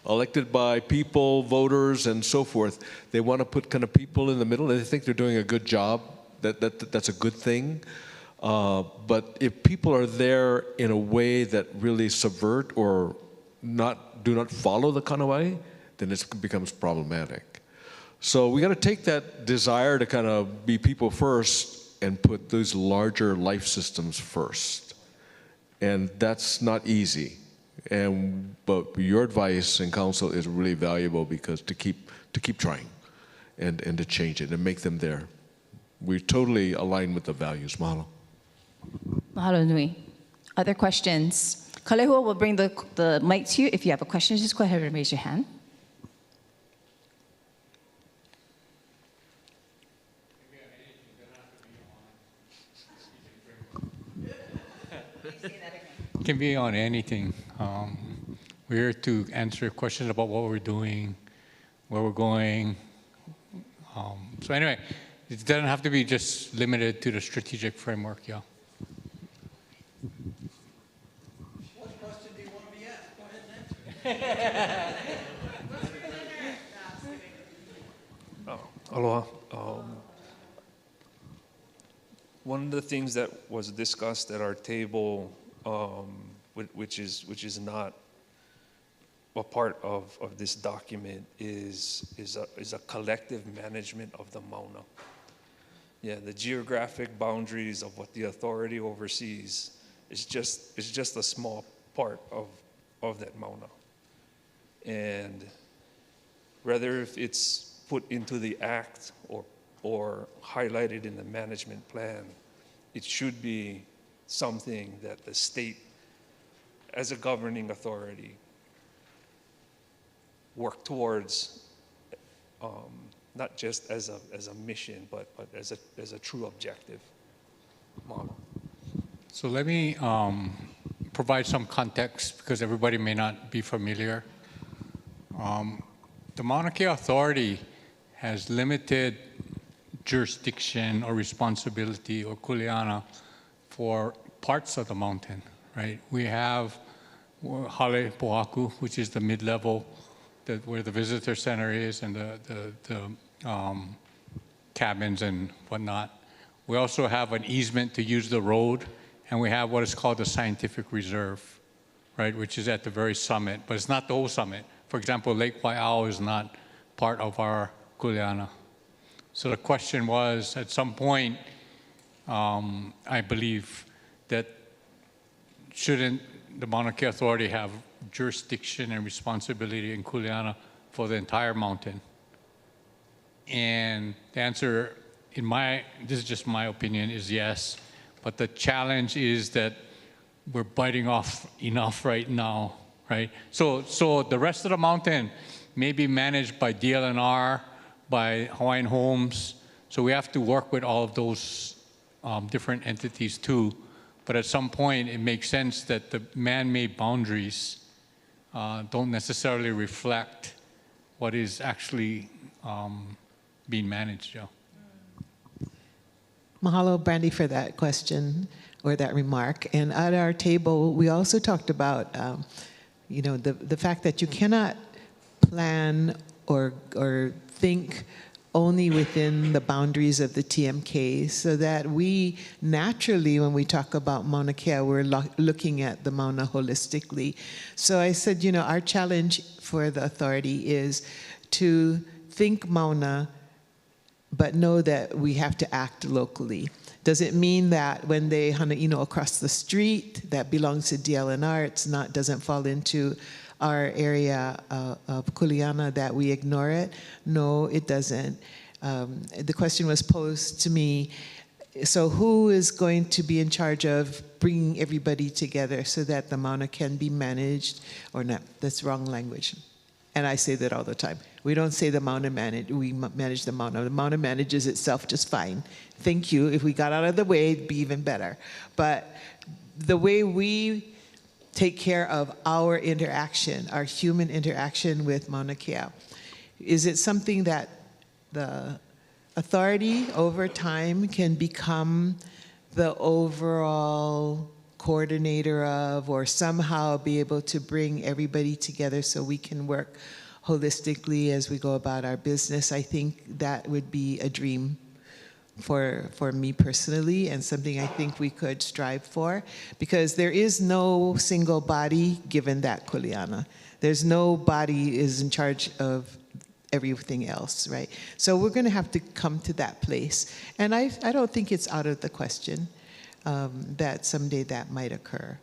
elected by people, voters, and so forth, they want to put kind of people in the middle. They think they're doing a good job. That's a good thing. But if people are there in a way that really subvert or do not follow the kanawai, then it becomes problematic. So we got to take that desire to kind of be people first and put those larger life systems first. And that's not easy. But your advice and counsel is really valuable, because to keep trying and to change it and make them there. We totally align with the values. Mahalo. Mahalo nui. Other questions? Kalehua will bring the mic to you. If you have a question, just go ahead and raise your hand. It can be on anything. We're here to answer questions about what we're doing, where we're going. So anyway, it doesn't have to be just limited to the strategic framework, yeah. What question do you want to be asked? Go ahead and answer. Aloha. One of the things that was discussed at our table, which is not a part of this document, is a collective management of the mauna. Yeah, the geographic boundaries of what the authority oversees is just a small part of that mauna. And whether if it's put into the act or highlighted in the management plan, it should be something that the state, as a governing authority, work towards, not just as a mission, but as a true objective model. So let me provide some context because everybody may not be familiar. The Mauna Kea Authority has limited jurisdiction or responsibility or kuleana for parts of the mountain, right? We have Hale Pohaku, which is the mid-level, where the visitor center is and the cabins and whatnot. We also have an easement to use the road, and we have what is called the scientific reserve, right, which is at the very summit, but it's not the whole summit. For example, Lake Wai'ao is not part of our kuleana. So the question was, at some point, I believe that shouldn't the Mauna Kea Authority have jurisdiction and responsibility in kuleana for the entire mountain? And the answer, this is just my opinion, is yes. But the challenge is that we're biting off enough right now, right? So the rest of the mountain may be managed by DLNR, by Hawaiian Homes. So we have to work with all of those different entities too. But at some point, it makes sense that the man-made boundaries don't necessarily reflect what is actually being managed. Yeah. Mahalo, Brandy, for that question or that remark. And at our table, we also talked about, the fact that you cannot plan or think only within the boundaries of the TMK, so that we naturally, when we talk about Mauna Kea, we're looking at the Mauna holistically. So I said, our challenge for the authority is to think Mauna, but know that we have to act locally. Does it mean that when they hana across the street that belongs to DLNR, doesn't fall into our area of kuleana, that we ignore it? No, it doesn't. The question was posed to me, so who is going to be in charge of bringing everybody together so that the Mauna can be managed, or not, that's wrong language. And I say that all the time. We don't say the Mauna we manage the Mauna. The Mauna manages itself just fine. Thank you. If we got out of the way, it'd be even better. But the way we take care of our interaction, our human interaction with Mauna Kea, is it something that the authority over time can become the overall coordinator of, or somehow be able to bring everybody together so we can work holistically as we go about our business? I think that would be a dream for me personally, and something I think we could strive for, because there is no single body given that kuleana. There's no body is in charge of everything else, right? So we're going to have to come to that place. And I don't think it's out of the question that someday that might occur.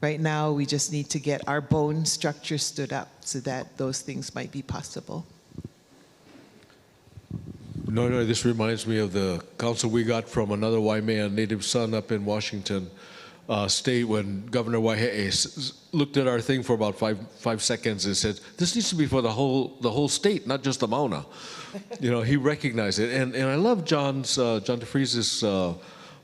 Right now, we just need to get our bone structure stood up so that those things might be possible. No, this reminds me of the counsel we got from another Waimea native son up in Washington State when Governor Waihee looked at our thing for about five seconds and said, "This needs to be for the whole state, not just the Mauna." He recognized it, and I love John DeFries's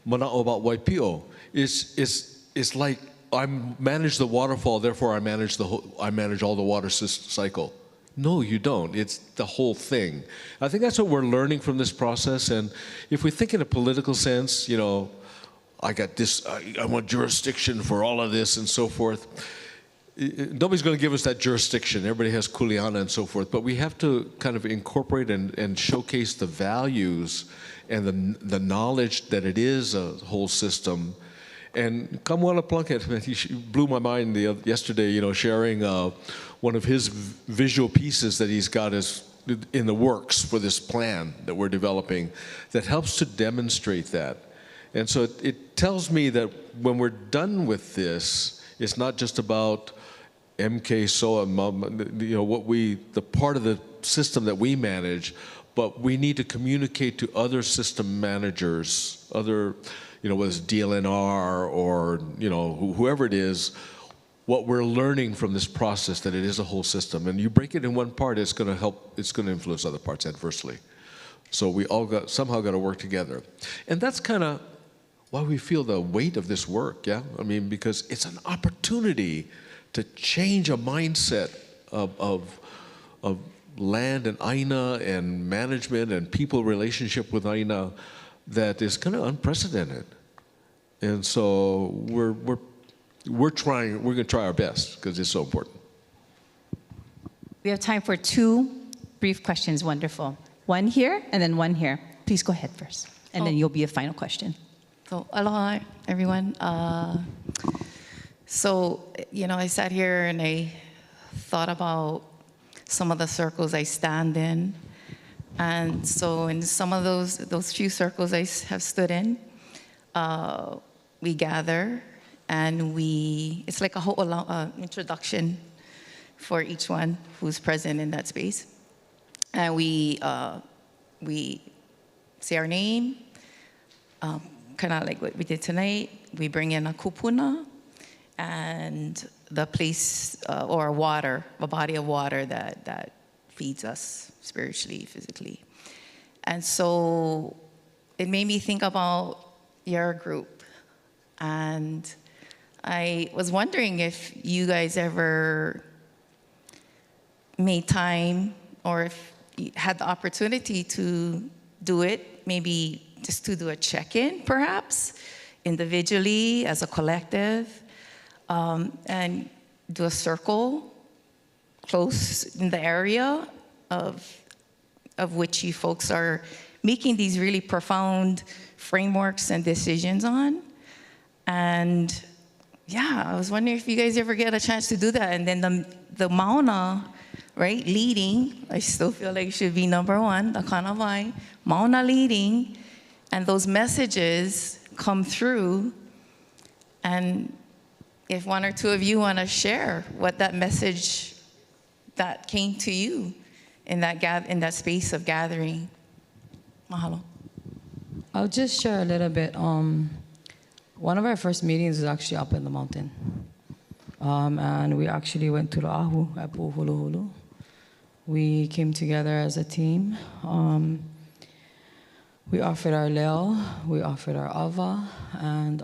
mana'o about Waipio. It's like I manage the waterfall, therefore I manage all the water cycle. No, you don't. It's the whole thing. I think that's what we're learning from this process. And if we think in a political sense, I got this, I want jurisdiction for all of this and so forth. Nobody's going to give us that jurisdiction. Everybody has kuleana and so forth, but we have to kind of incorporate and showcase the values and the knowledge that it is a whole system. And Kamwala Plunkett, he blew my mind yesterday, you know, sharing one of his visual pieces that he's got in the works for this plan that we're developing that helps to demonstrate that. And so it tells me that when we're done with this, it's not just about MKSOA, you know, the part of the system that we manage, but we need to communicate to other system managers, other, you know, whether it's DLNR or, you know, whoever it is, what we're learning from this process, that it is a whole system. And you break it in one part, it's going to help, it's going to influence other parts adversely. So we all somehow got to work together. And that's kind of why we feel the weight of this work, yeah? I mean, because it's an opportunity to change a mindset of land and aina and management and people relationship with aina that is kind of unprecedented. And so we're going to try our best because it's so important. We have time for 2 brief questions. Wonderful. One here and then one here. Please go ahead first, and then you'll be a final question. So, aloha, everyone. So, you know, I sat here and I thought about some of the circles I stand in. And so in some of those few circles I have stood in, we gather and it's like a whole introduction for each one who's present in that space. And we say our name, kind of like what we did tonight. We bring in a kupuna and the place or water, a body of water that feeds us spiritually, physically. And so it made me think about your group. And I was wondering if you guys ever made time or if you had the opportunity to do it, maybe just to do a check-in, perhaps, individually, as a collective, and do a circle close in the area of which you folks are making these really profound frameworks and decisions on. And yeah, I was wondering if you guys ever get a chance to do that. And then the mauna, right, leading, I still feel like it should be number 1, the kanawai, mauna leading, and those messages come through. And if 1 or 2 of you want to share what that message that came to you in that space of gathering. Mahalo. I'll just share a little bit. One of our first meetings was actually up in the mountain. And we actually went to Oahu at Pu'uhuluhulu. We came together as a team. We offered our leo, we offered our ava, and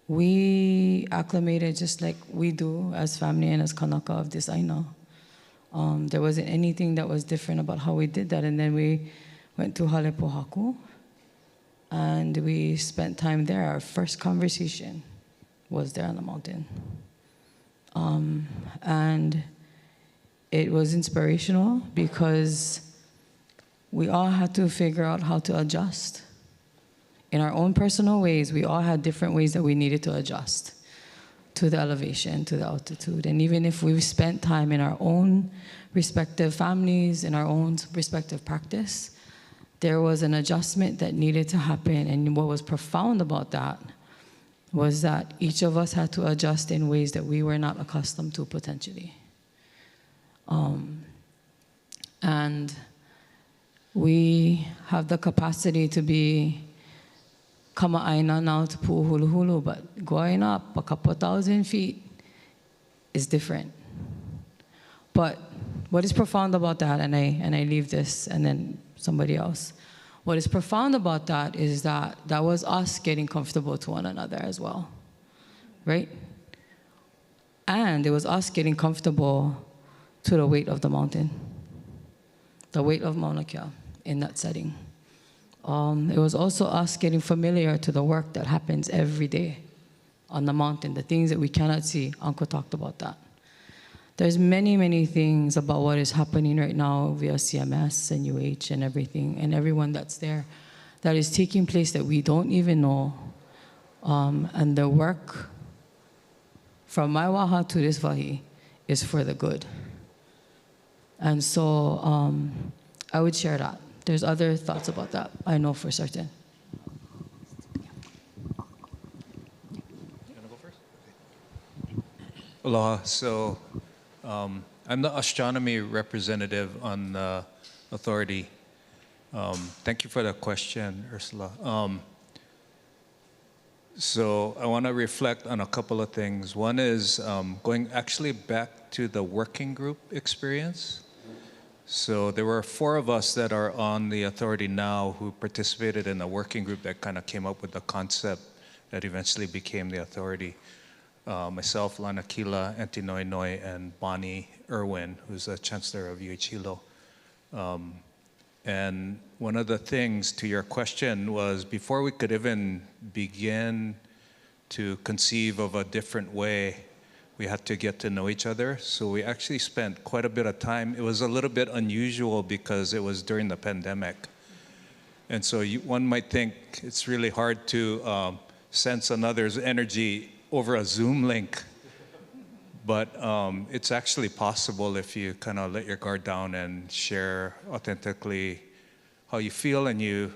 we acclimated just like we do as family and as kanaka of this aina. There wasn't anything that was different about how we did that. And then we went to Halepohaku, and we spent time there. Our first conversation was there on the mountain. And it was inspirational because we all had to figure out how to adjust. In our own personal ways, we all had different ways that we needed to adjust to the elevation, to the altitude. And even if we spent time in our own respective families, in our own respective practice, there was an adjustment that needed to happen. And what was profound about that was that each of us had to adjust in ways that we were not accustomed to potentially. And we have the capacity to be kama'aina now to Pu'uhuluhulu, but going up a couple 1,000 feet is different. But what is profound about that, and I leave this and then somebody else, what is profound about that is that that was us getting comfortable to one another as well, right? And it was us getting comfortable to the weight of the mountain, the weight of Mauna Kea in that setting. It was also us getting familiar to the work that happens every day on the mountain, the things that we cannot see. Uncle talked about that. There's many, many things about what is happening right now via CMS and UH and everything, and everyone that's there, that is taking place that we don't even know. And the work from my waha to this wahi is for the good. And so I would share that. There's other thoughts about that, I know for certain. Aloha. So I'm the astronomy representative on the authority. Thank you for the question, Ursula. So I want to reflect on a couple of things. One is going actually back to the working group experience. So there were 4 of us that are on the authority now who participated in a working group that kind of came up with the concept that eventually became the authority. Myself, Lana Kila, Auntie Noi Noi, and Bonnie Irwin, who's the chancellor of UH Hilo. And one of the things to your question was before we could even begin to conceive of a different way, we had to get to know each other. So we actually spent quite a bit of time. It was a little bit unusual because it was during the pandemic. And so one might think it's really hard to sense another's energy over a Zoom link. But it's actually possible if you kind of let your guard down and share authentically how you feel and you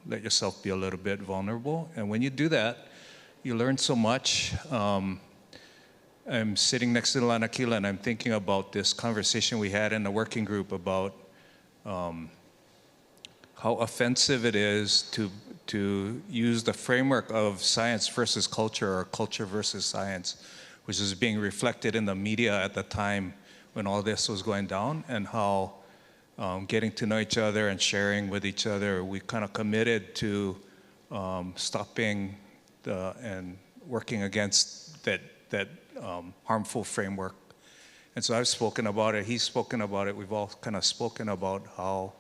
let yourself be a little bit vulnerable. And when you do that, you learn so much. I'm sitting next to Lana Kila and I'm thinking about this conversation we had in the working group about how offensive it is to use the framework of science versus culture or culture versus science, which is being reflected in the media at the time when all this was going down, and how getting to know each other and sharing with each other, we kind of committed to stopping and working against that harmful framework. And so I've spoken about it, he's spoken about it, we've all kind of spoken about how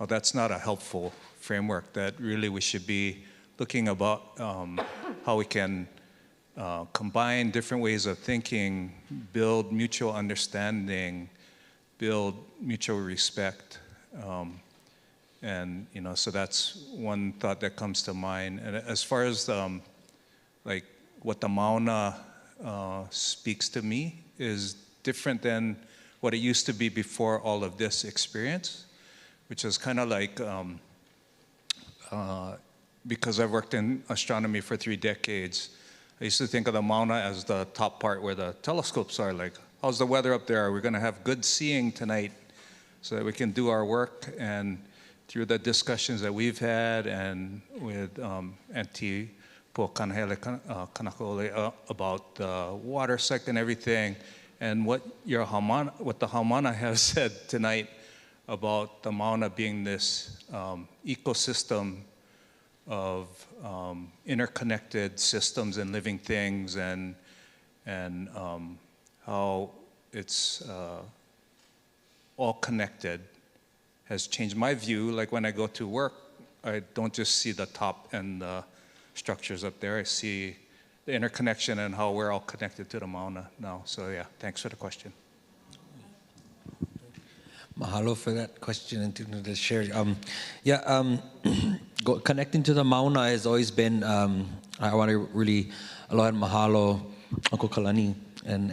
that's not a helpful framework, that really we should be looking about how we can combine different ways of thinking, build mutual understanding, build mutual respect. And, so that's one thought that comes to mind. And as far as like what the Mauna speaks to me is different than what it used to be before all of this experience, which is kind of like, because I've worked in astronomy for 3 decades, I used to think of the Mauna as the top part where the telescopes are, like, how's the weather up there? Are we going to have good seeing tonight so that we can do our work? And through the discussions that we've had and with Auntie Puakanahele Kanakole about the water cycle and everything, and what the Haumana have said tonight about the Mauna being this ecosystem of interconnected systems and living things, and how it's all connected, has changed my view. Like when I go to work, I don't just see the top and the structures up there. I see the interconnection and how we're all connected to the Mauna now. So yeah, thanks for the question. Mahalo for that question and to share. Connecting to the Mauna has always been, I want to really, aloha and mahalo, Uncle Kalani. And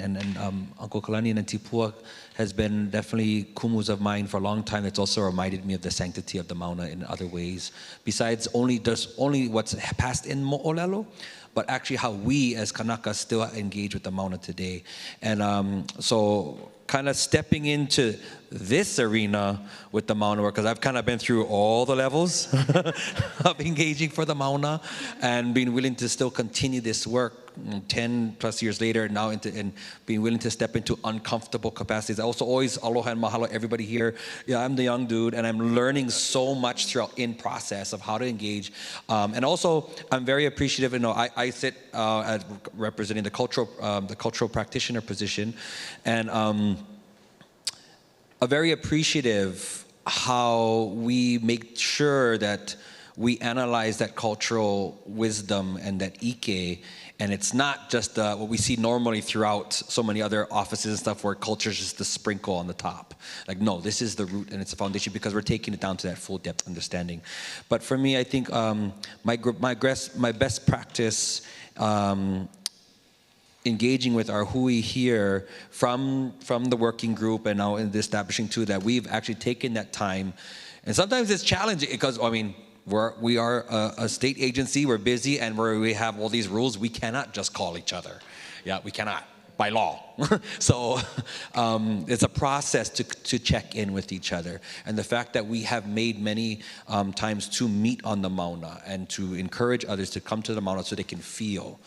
Uncle Kalani and Auntie Pua has been definitely kumus of mine for a long time. It's also reminded me of the sanctity of the Mauna in other ways. Besides there's only what's passed in Mo'olelo, but actually how we as Kanaka still engage with the Mauna today. And so kind of stepping into this arena with the Mauna work, because I've kind of been through all the levels of engaging for the Mauna and being willing to still continue this work 10 plus years later now and being willing to step into uncomfortable capacities. I also always aloha and mahalo everybody here. Yeah, I'm the young dude and I'm learning so much throughout in process of how to engage. And also I'm very appreciative, I sit as representing the cultural practitioner position, and very appreciative how we make sure that we analyze that cultural wisdom and that ike, and it's not just what we see normally throughout so many other offices and stuff where culture is just the sprinkle on the top. Like, no, this is the root and it's a foundation because we're taking it down to that full depth understanding. But for me, I think my best practice engaging with our hui here from the working group and now in the establishing too, that we've actually taken that time. And sometimes it's challenging because, I mean, we are a state agency, we're busy, and we have all these rules. We cannot just call each other. Yeah, we cannot, by law. So it's a process to check in with each other. And the fact that we have made many times to meet on the mauna and to encourage others to come to the mauna so they can feel.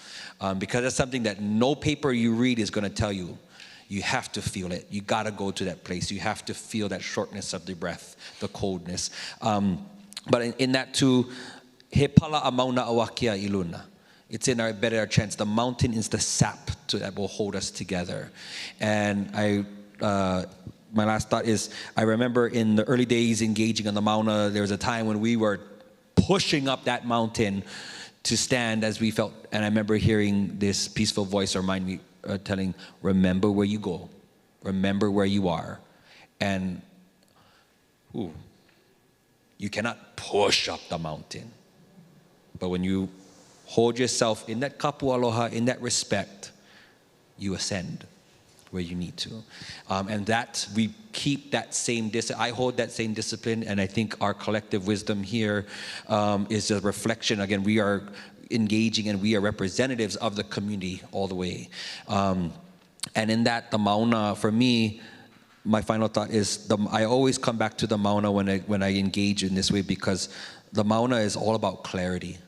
Because that's something that no paper you read is going to tell you. You have to feel it. You got to go to that place. You have to feel that shortness of the breath, the coldness. But in that too, he pala a mauna awakia iluna. It's in our better chance. The mountain is the sap that will hold us together. And my last thought is, I remember in the early days engaging on the mauna, there was a time when we were pushing up that mountain to stand as we felt. And I remember hearing this peaceful voice remind me, telling, remember where you go. Remember where you are. And, ooh. You cannot push up the mountain. But when you hold yourself in that kapu aloha, in that respect, you ascend where you need to. And that, we keep that same discipline. I hold that same discipline, and I think our collective wisdom here is a reflection. Again, we are engaging and we are representatives of the community all the way. And in that, the mauna, for me, my final thought is I always come back to the mauna when I engage in this way, because the mauna is all about clarity.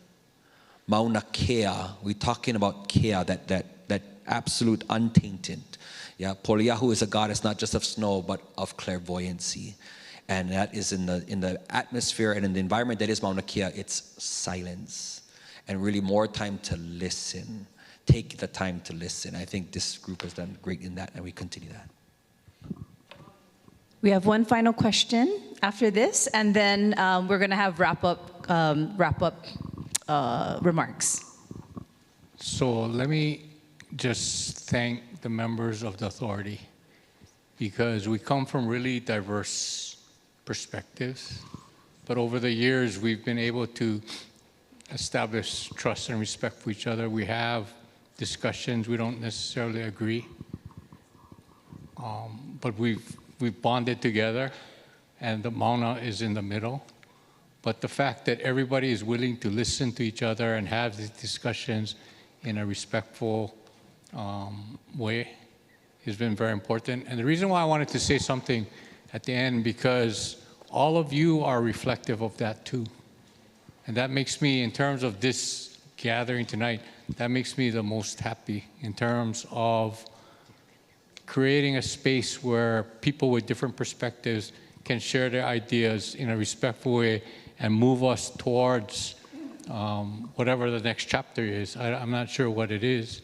Mauna kea, we're talking about kea, that absolute untainted. Yeah, Poliahu is a goddess not just of snow but of clairvoyancy, and that is in the atmosphere and in the environment that is Mauna Kea. It's silence and really more time to listen. Take the time to listen. I think this group has done great in that, and we continue that. We have one final question after this, and then we're going to have wrap-up remarks. So let me just thank the members of the authority, because we come from really diverse perspectives, but over the years we've been able to establish trust and respect for each other. We have discussions, we don't necessarily agree, but we've bonded together, and the mauna is in the middle. But the fact that everybody is willing to listen to each other and have these discussions in a respectful way has been very important. And the reason why I wanted to say something at the end, because all of you are reflective of that too. And that makes me, in terms of this gathering tonight, that makes me the most happy in terms of creating a space where people with different perspectives can share their ideas in a respectful way and move us towards whatever the next chapter is. I'm not sure what it is,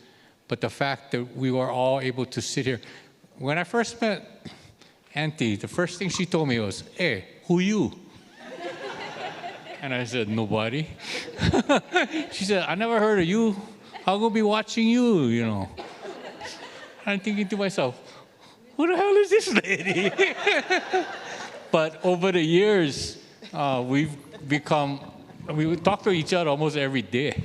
but the fact that we were all able to sit here. When I first met Auntie, the first thing she told me was, "Hey, who you?" And I said, "Nobody." She said, "I never heard of you. How gonna be watching you, you know?" I'm thinking to myself, who the hell is this lady? But over the years, we talk to each other almost every day.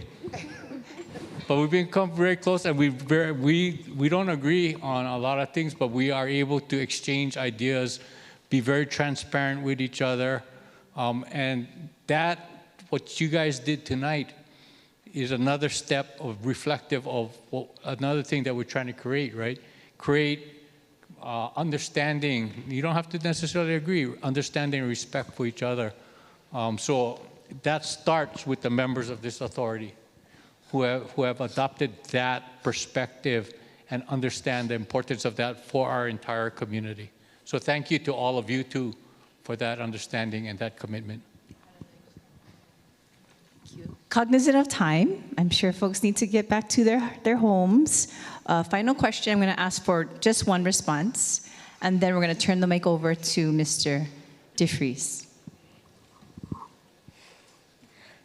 But we've become very close, and we don't agree on a lot of things, but we are able to exchange ideas, be very transparent with each other. And what you guys did tonight is another step of reflective of another thing that we're trying to create, right? Create understanding. You don't have to necessarily agree. Understanding and respect for each other. So that starts with the members of this authority who have adopted that perspective and understand the importance of that for our entire community. So thank you to all of you too for that understanding and that commitment. Cognizant of time, I'm sure folks need to get back to their homes. Final question, I'm going to ask for just one response, and then we're going to turn the mic over to Mr. DeFries.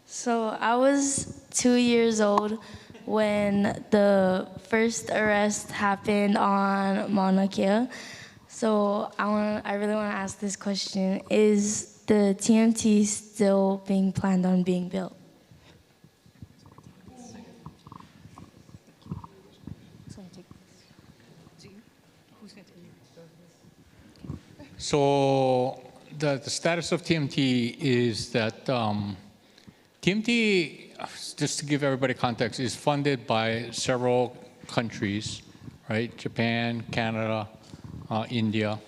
So I was 2 years old when the first arrest happened on Mauna Kea. So I really want to ask this question: is the TMT still being planned on being built? So the status of TMT is that TMT, just to give everybody context, is funded by several countries, right? Japan, Canada, India,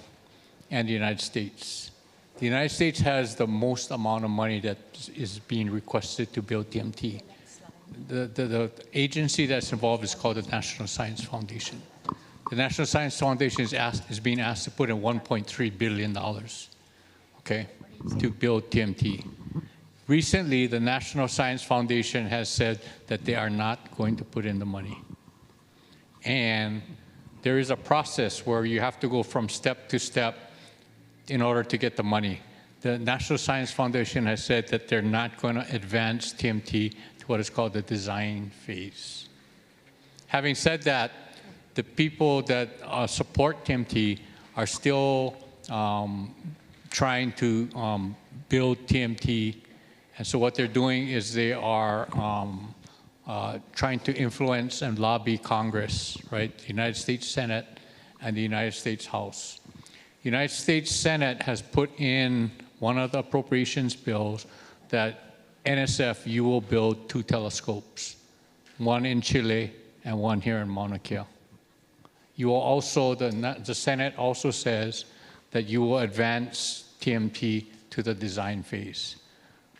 and the United States. The United States has the most amount of money that is being requested to build TMT. The agency that's involved is called the National Science Foundation. The National Science Foundation is being asked to put in $1.3 billion, okay, to build TMT. Recently, the National Science Foundation has said that they are not going to put in the money. And there is a process where you have to go from step to step in order to get the money. The National Science Foundation has said that they're not going to advance TMT to what is called the design phase. Having said that, the people that support TMT are still trying to build TMT. And so what they're doing is they are trying to influence and lobby Congress, right? The United States Senate and the United States House. The United States Senate has put in one of the appropriations bills that NSF, you will build 2 telescopes, one in Chile and one here in Mauna Kea. You will also, the Senate also says that you will advance TMT to the design phase.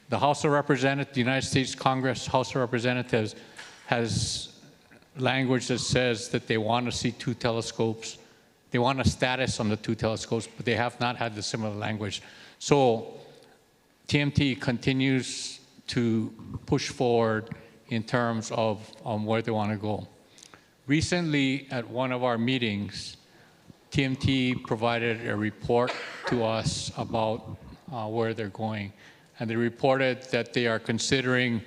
The House of Representatives, the United States Congress House of Representatives has language that says that they want to see 2 telescopes. They want a status on the 2 telescopes, but they have not had the similar language. So TMT continues to push forward in terms of where they want to go. Recently, at one of our meetings, TMT provided a report to us about where they're going. And they reported that they are considering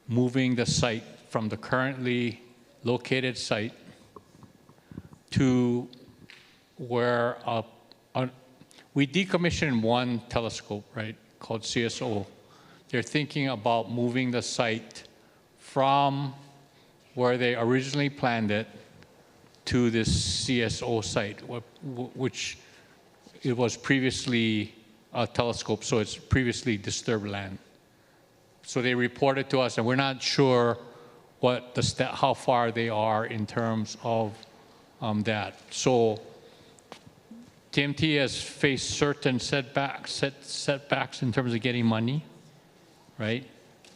moving the site from the currently located site to where we decommissioned one telescope, right, called CSO. They're thinking about moving the site from where they originally planned it to this CSO site, which it was previously a telescope, so it's previously disturbed land. So they reported to us, and we're not sure what how far they are in terms of that. So TMT has faced certain setbacks in terms of getting money, right?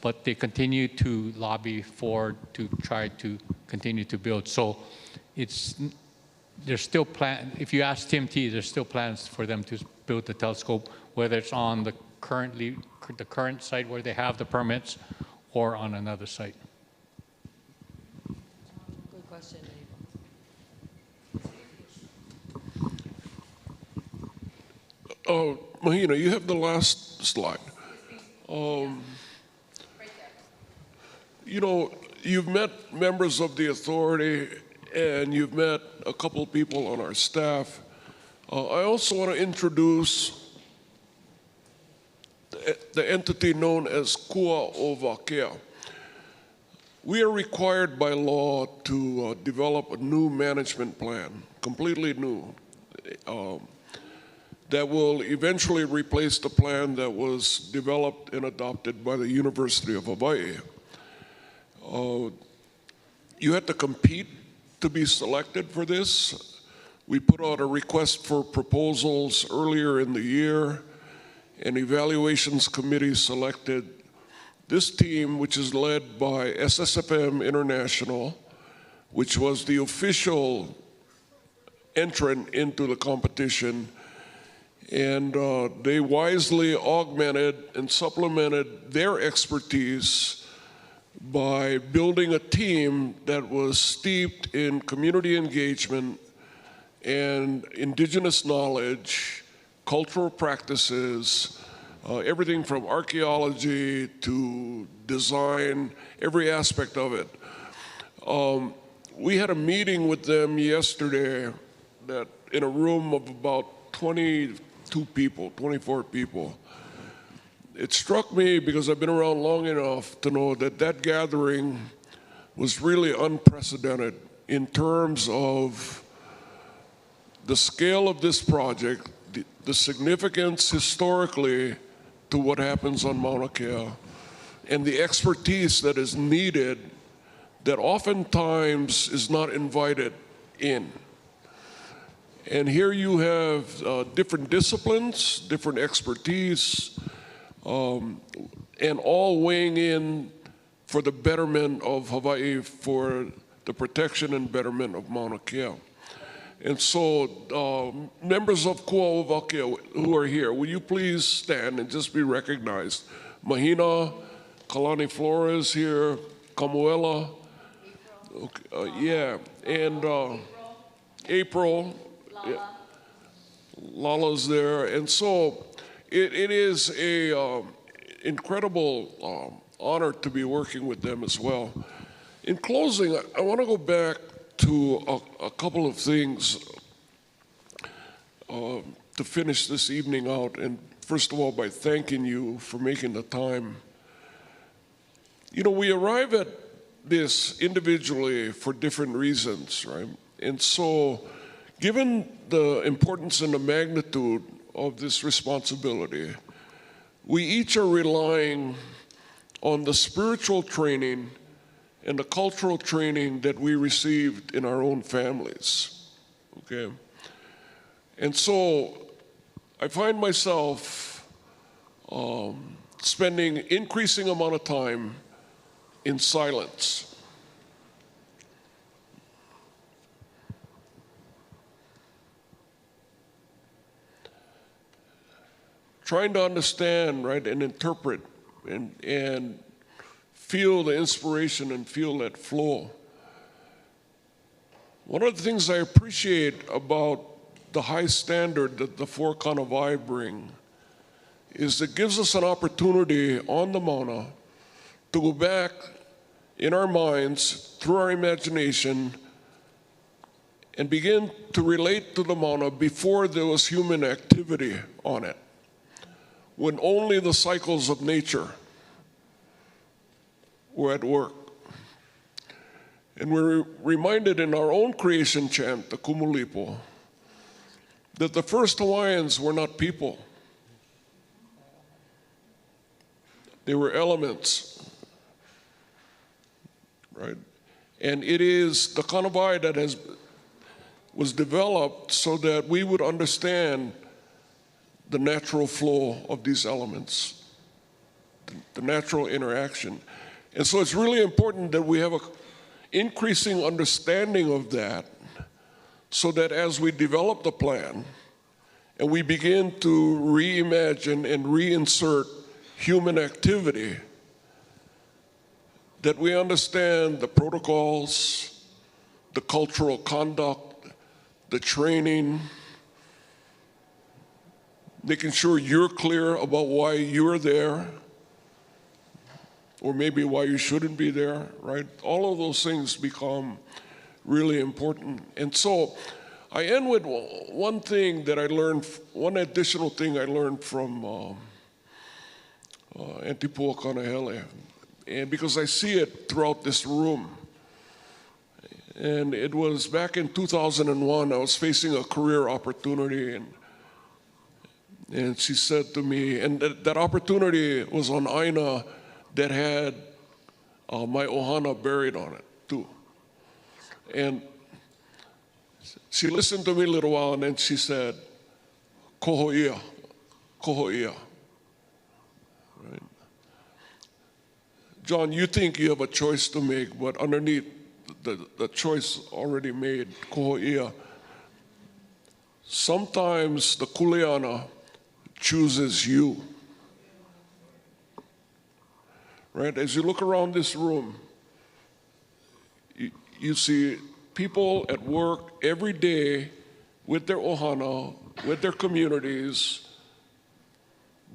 But they continue to lobby to try to continue to build. So there's still if you ask TMT, there's still plans for them to build the telescope, whether it's on the current site where they have the permits or on another site. Good question. Mahina, you have the last slide. You know, you've met members of the authority and you've met a couple of people on our staff. I also want to introduce the entity known as Kua o Wakea. We are required by law to develop a new management plan, completely new, that will eventually replace the plan that was developed and adopted by the University of Hawaii. You had to compete to be selected for this. We put out a request for proposals earlier in the year. An evaluations committee selected this team, which is led by SSFM International, which was the official entrant into the competition. And they wisely augmented and supplemented their expertise by building a team that was steeped in community engagement and indigenous knowledge cultural practices, everything from archaeology to design, every aspect of it. We had a meeting with them yesterday that in a room of about 22 people, 24 people. It struck me because I've been around long enough to know that that gathering was really unprecedented in terms of the scale of this project, the significance historically to what happens on Mauna Kea, and the expertise that is needed that oftentimes is not invited in. And here you have different disciplines, different expertise, and all weighing in for the betterment of Hawaii, for the protection and betterment of Mauna Kea. And so, members of Kua'uwakea who are here, will you please stand and just be recognized? Mahina, Kalani Flores here, Kamuela, yeah, and April, yeah, Lala's there. And so it is a incredible honor to be working with them as well. In closing, I want to go back to a couple of things to finish this evening out. And first of all, by thanking you for making the time. You know, we arrive at this individually for different reasons, right? And so, given the importance and the magnitude of this responsibility, we each are relying on the spiritual training and the cultural training that we received in our own families, okay? And so I find myself spending increasing amount of time in silence. Trying to understand, right, and interpret and feel the inspiration and feel that flow. One of the things I appreciate about the high standard that the four Kanawai bring is it gives us an opportunity on the Mauna to go back in our minds, through our imagination, and begin to relate to the Mauna before there was human activity on it, when only the cycles of nature were at work. And we're reminded in our own creation chant, the Kumulipo, that the first Hawaiians were not people. They were elements, right? And it is the Kanawai that was developed so that we would understand the natural flow of these elements, the natural interaction. And so it's really important that we have an increasing understanding of that, so that as we develop the plan and we begin to reimagine and reinsert human activity, that we understand the protocols, the cultural conduct, the training, making sure you're clear about why you're there, or maybe why you shouldn't be there, right? All of those things become really important. And so I end with one thing that I learned, one additional thing I learned from Auntie Pua Kanahele, and because I see it throughout this room. And it was back in 2001, I was facing a career opportunity, and she said to me, and that opportunity was on Aina that had my ohana buried on it too. And she listened to me a little while, and then she said, "Koho ia, koho ia." Right? John, you think you have a choice to make, but underneath the choice already made, koho ia. Sometimes the kuleana chooses you. Right? As you look around this room, you see people at work every day with their ohana, with their communities,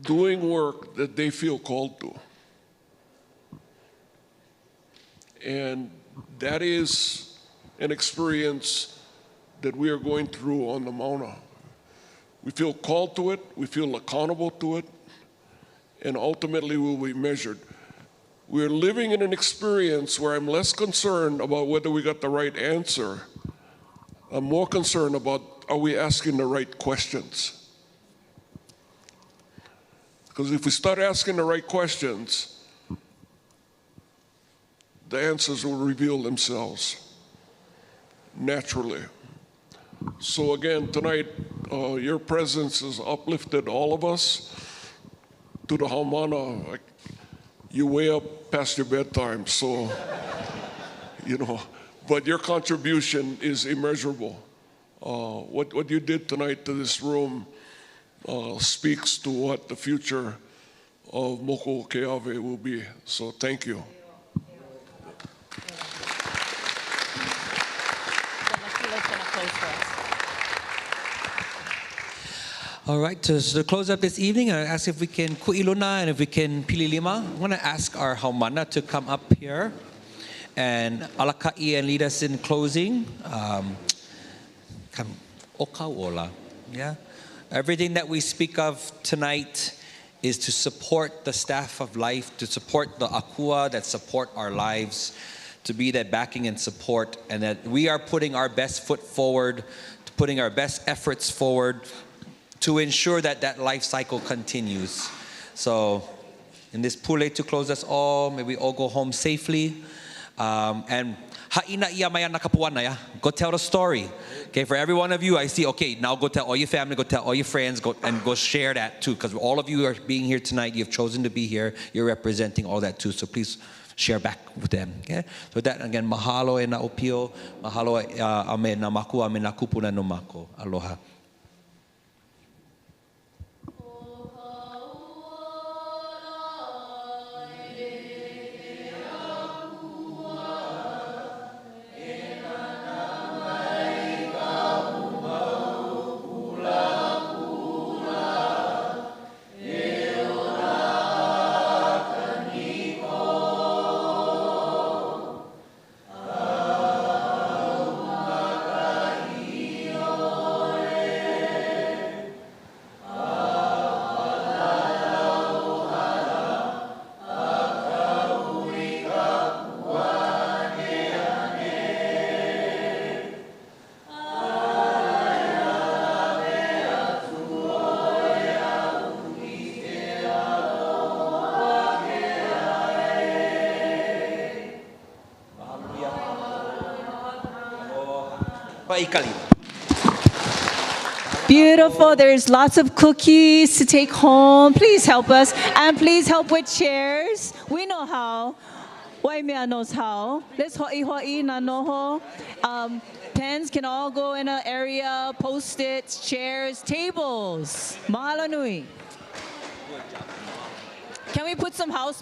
doing work that they feel called to. And that is an experience that we are going through on the Mauna. We feel called to it, we feel accountable to it, and ultimately we'll be measured. We're living in an experience where I'm less concerned about whether we got the right answer. I'm more concerned about, are we asking the right questions? Because if we start asking the right questions, the answers will reveal themselves naturally. So again, tonight, your presence has uplifted all of us to the haumana. You way up past your bedtime, so, but your contribution is immeasurable. What you did tonight to this room speaks to what the future of Moko Keawe will be. So thank you. All right, to close up this evening, I ask if we can ku'iluna and if we can pililima. I want to ask our haumana to come up here and alaka'i and lead us in closing. Okauola, yeah. Everything that we speak of tonight is to support the staff of life, to support the akua that support our lives, to be that backing and support, and that we are putting our best foot forward, putting our best efforts forward to ensure that that life cycle continues. So in this pule to close us all, may we all go home safely. And ha'ina ia maya nakapuana ya. Go tell the story. Okay, for every one of you, I see, okay, now go tell all your family, go tell all your friends, go share that too. Because all of you are being here tonight, you've chosen to be here, you're representing all that too. So please share back with them. Okay? So with that, again, mahalo e na opio, mahalo ame na maku, ame na kupuna no mako. Aloha. Beautiful. There's lots of cookies to take home. Please help us. And please help with chairs. We know how. Waimea knows how. Let's ho'i na noho. Pens can all go in an area. Post-its, chairs, tables. Mahalo nui. Can we put some house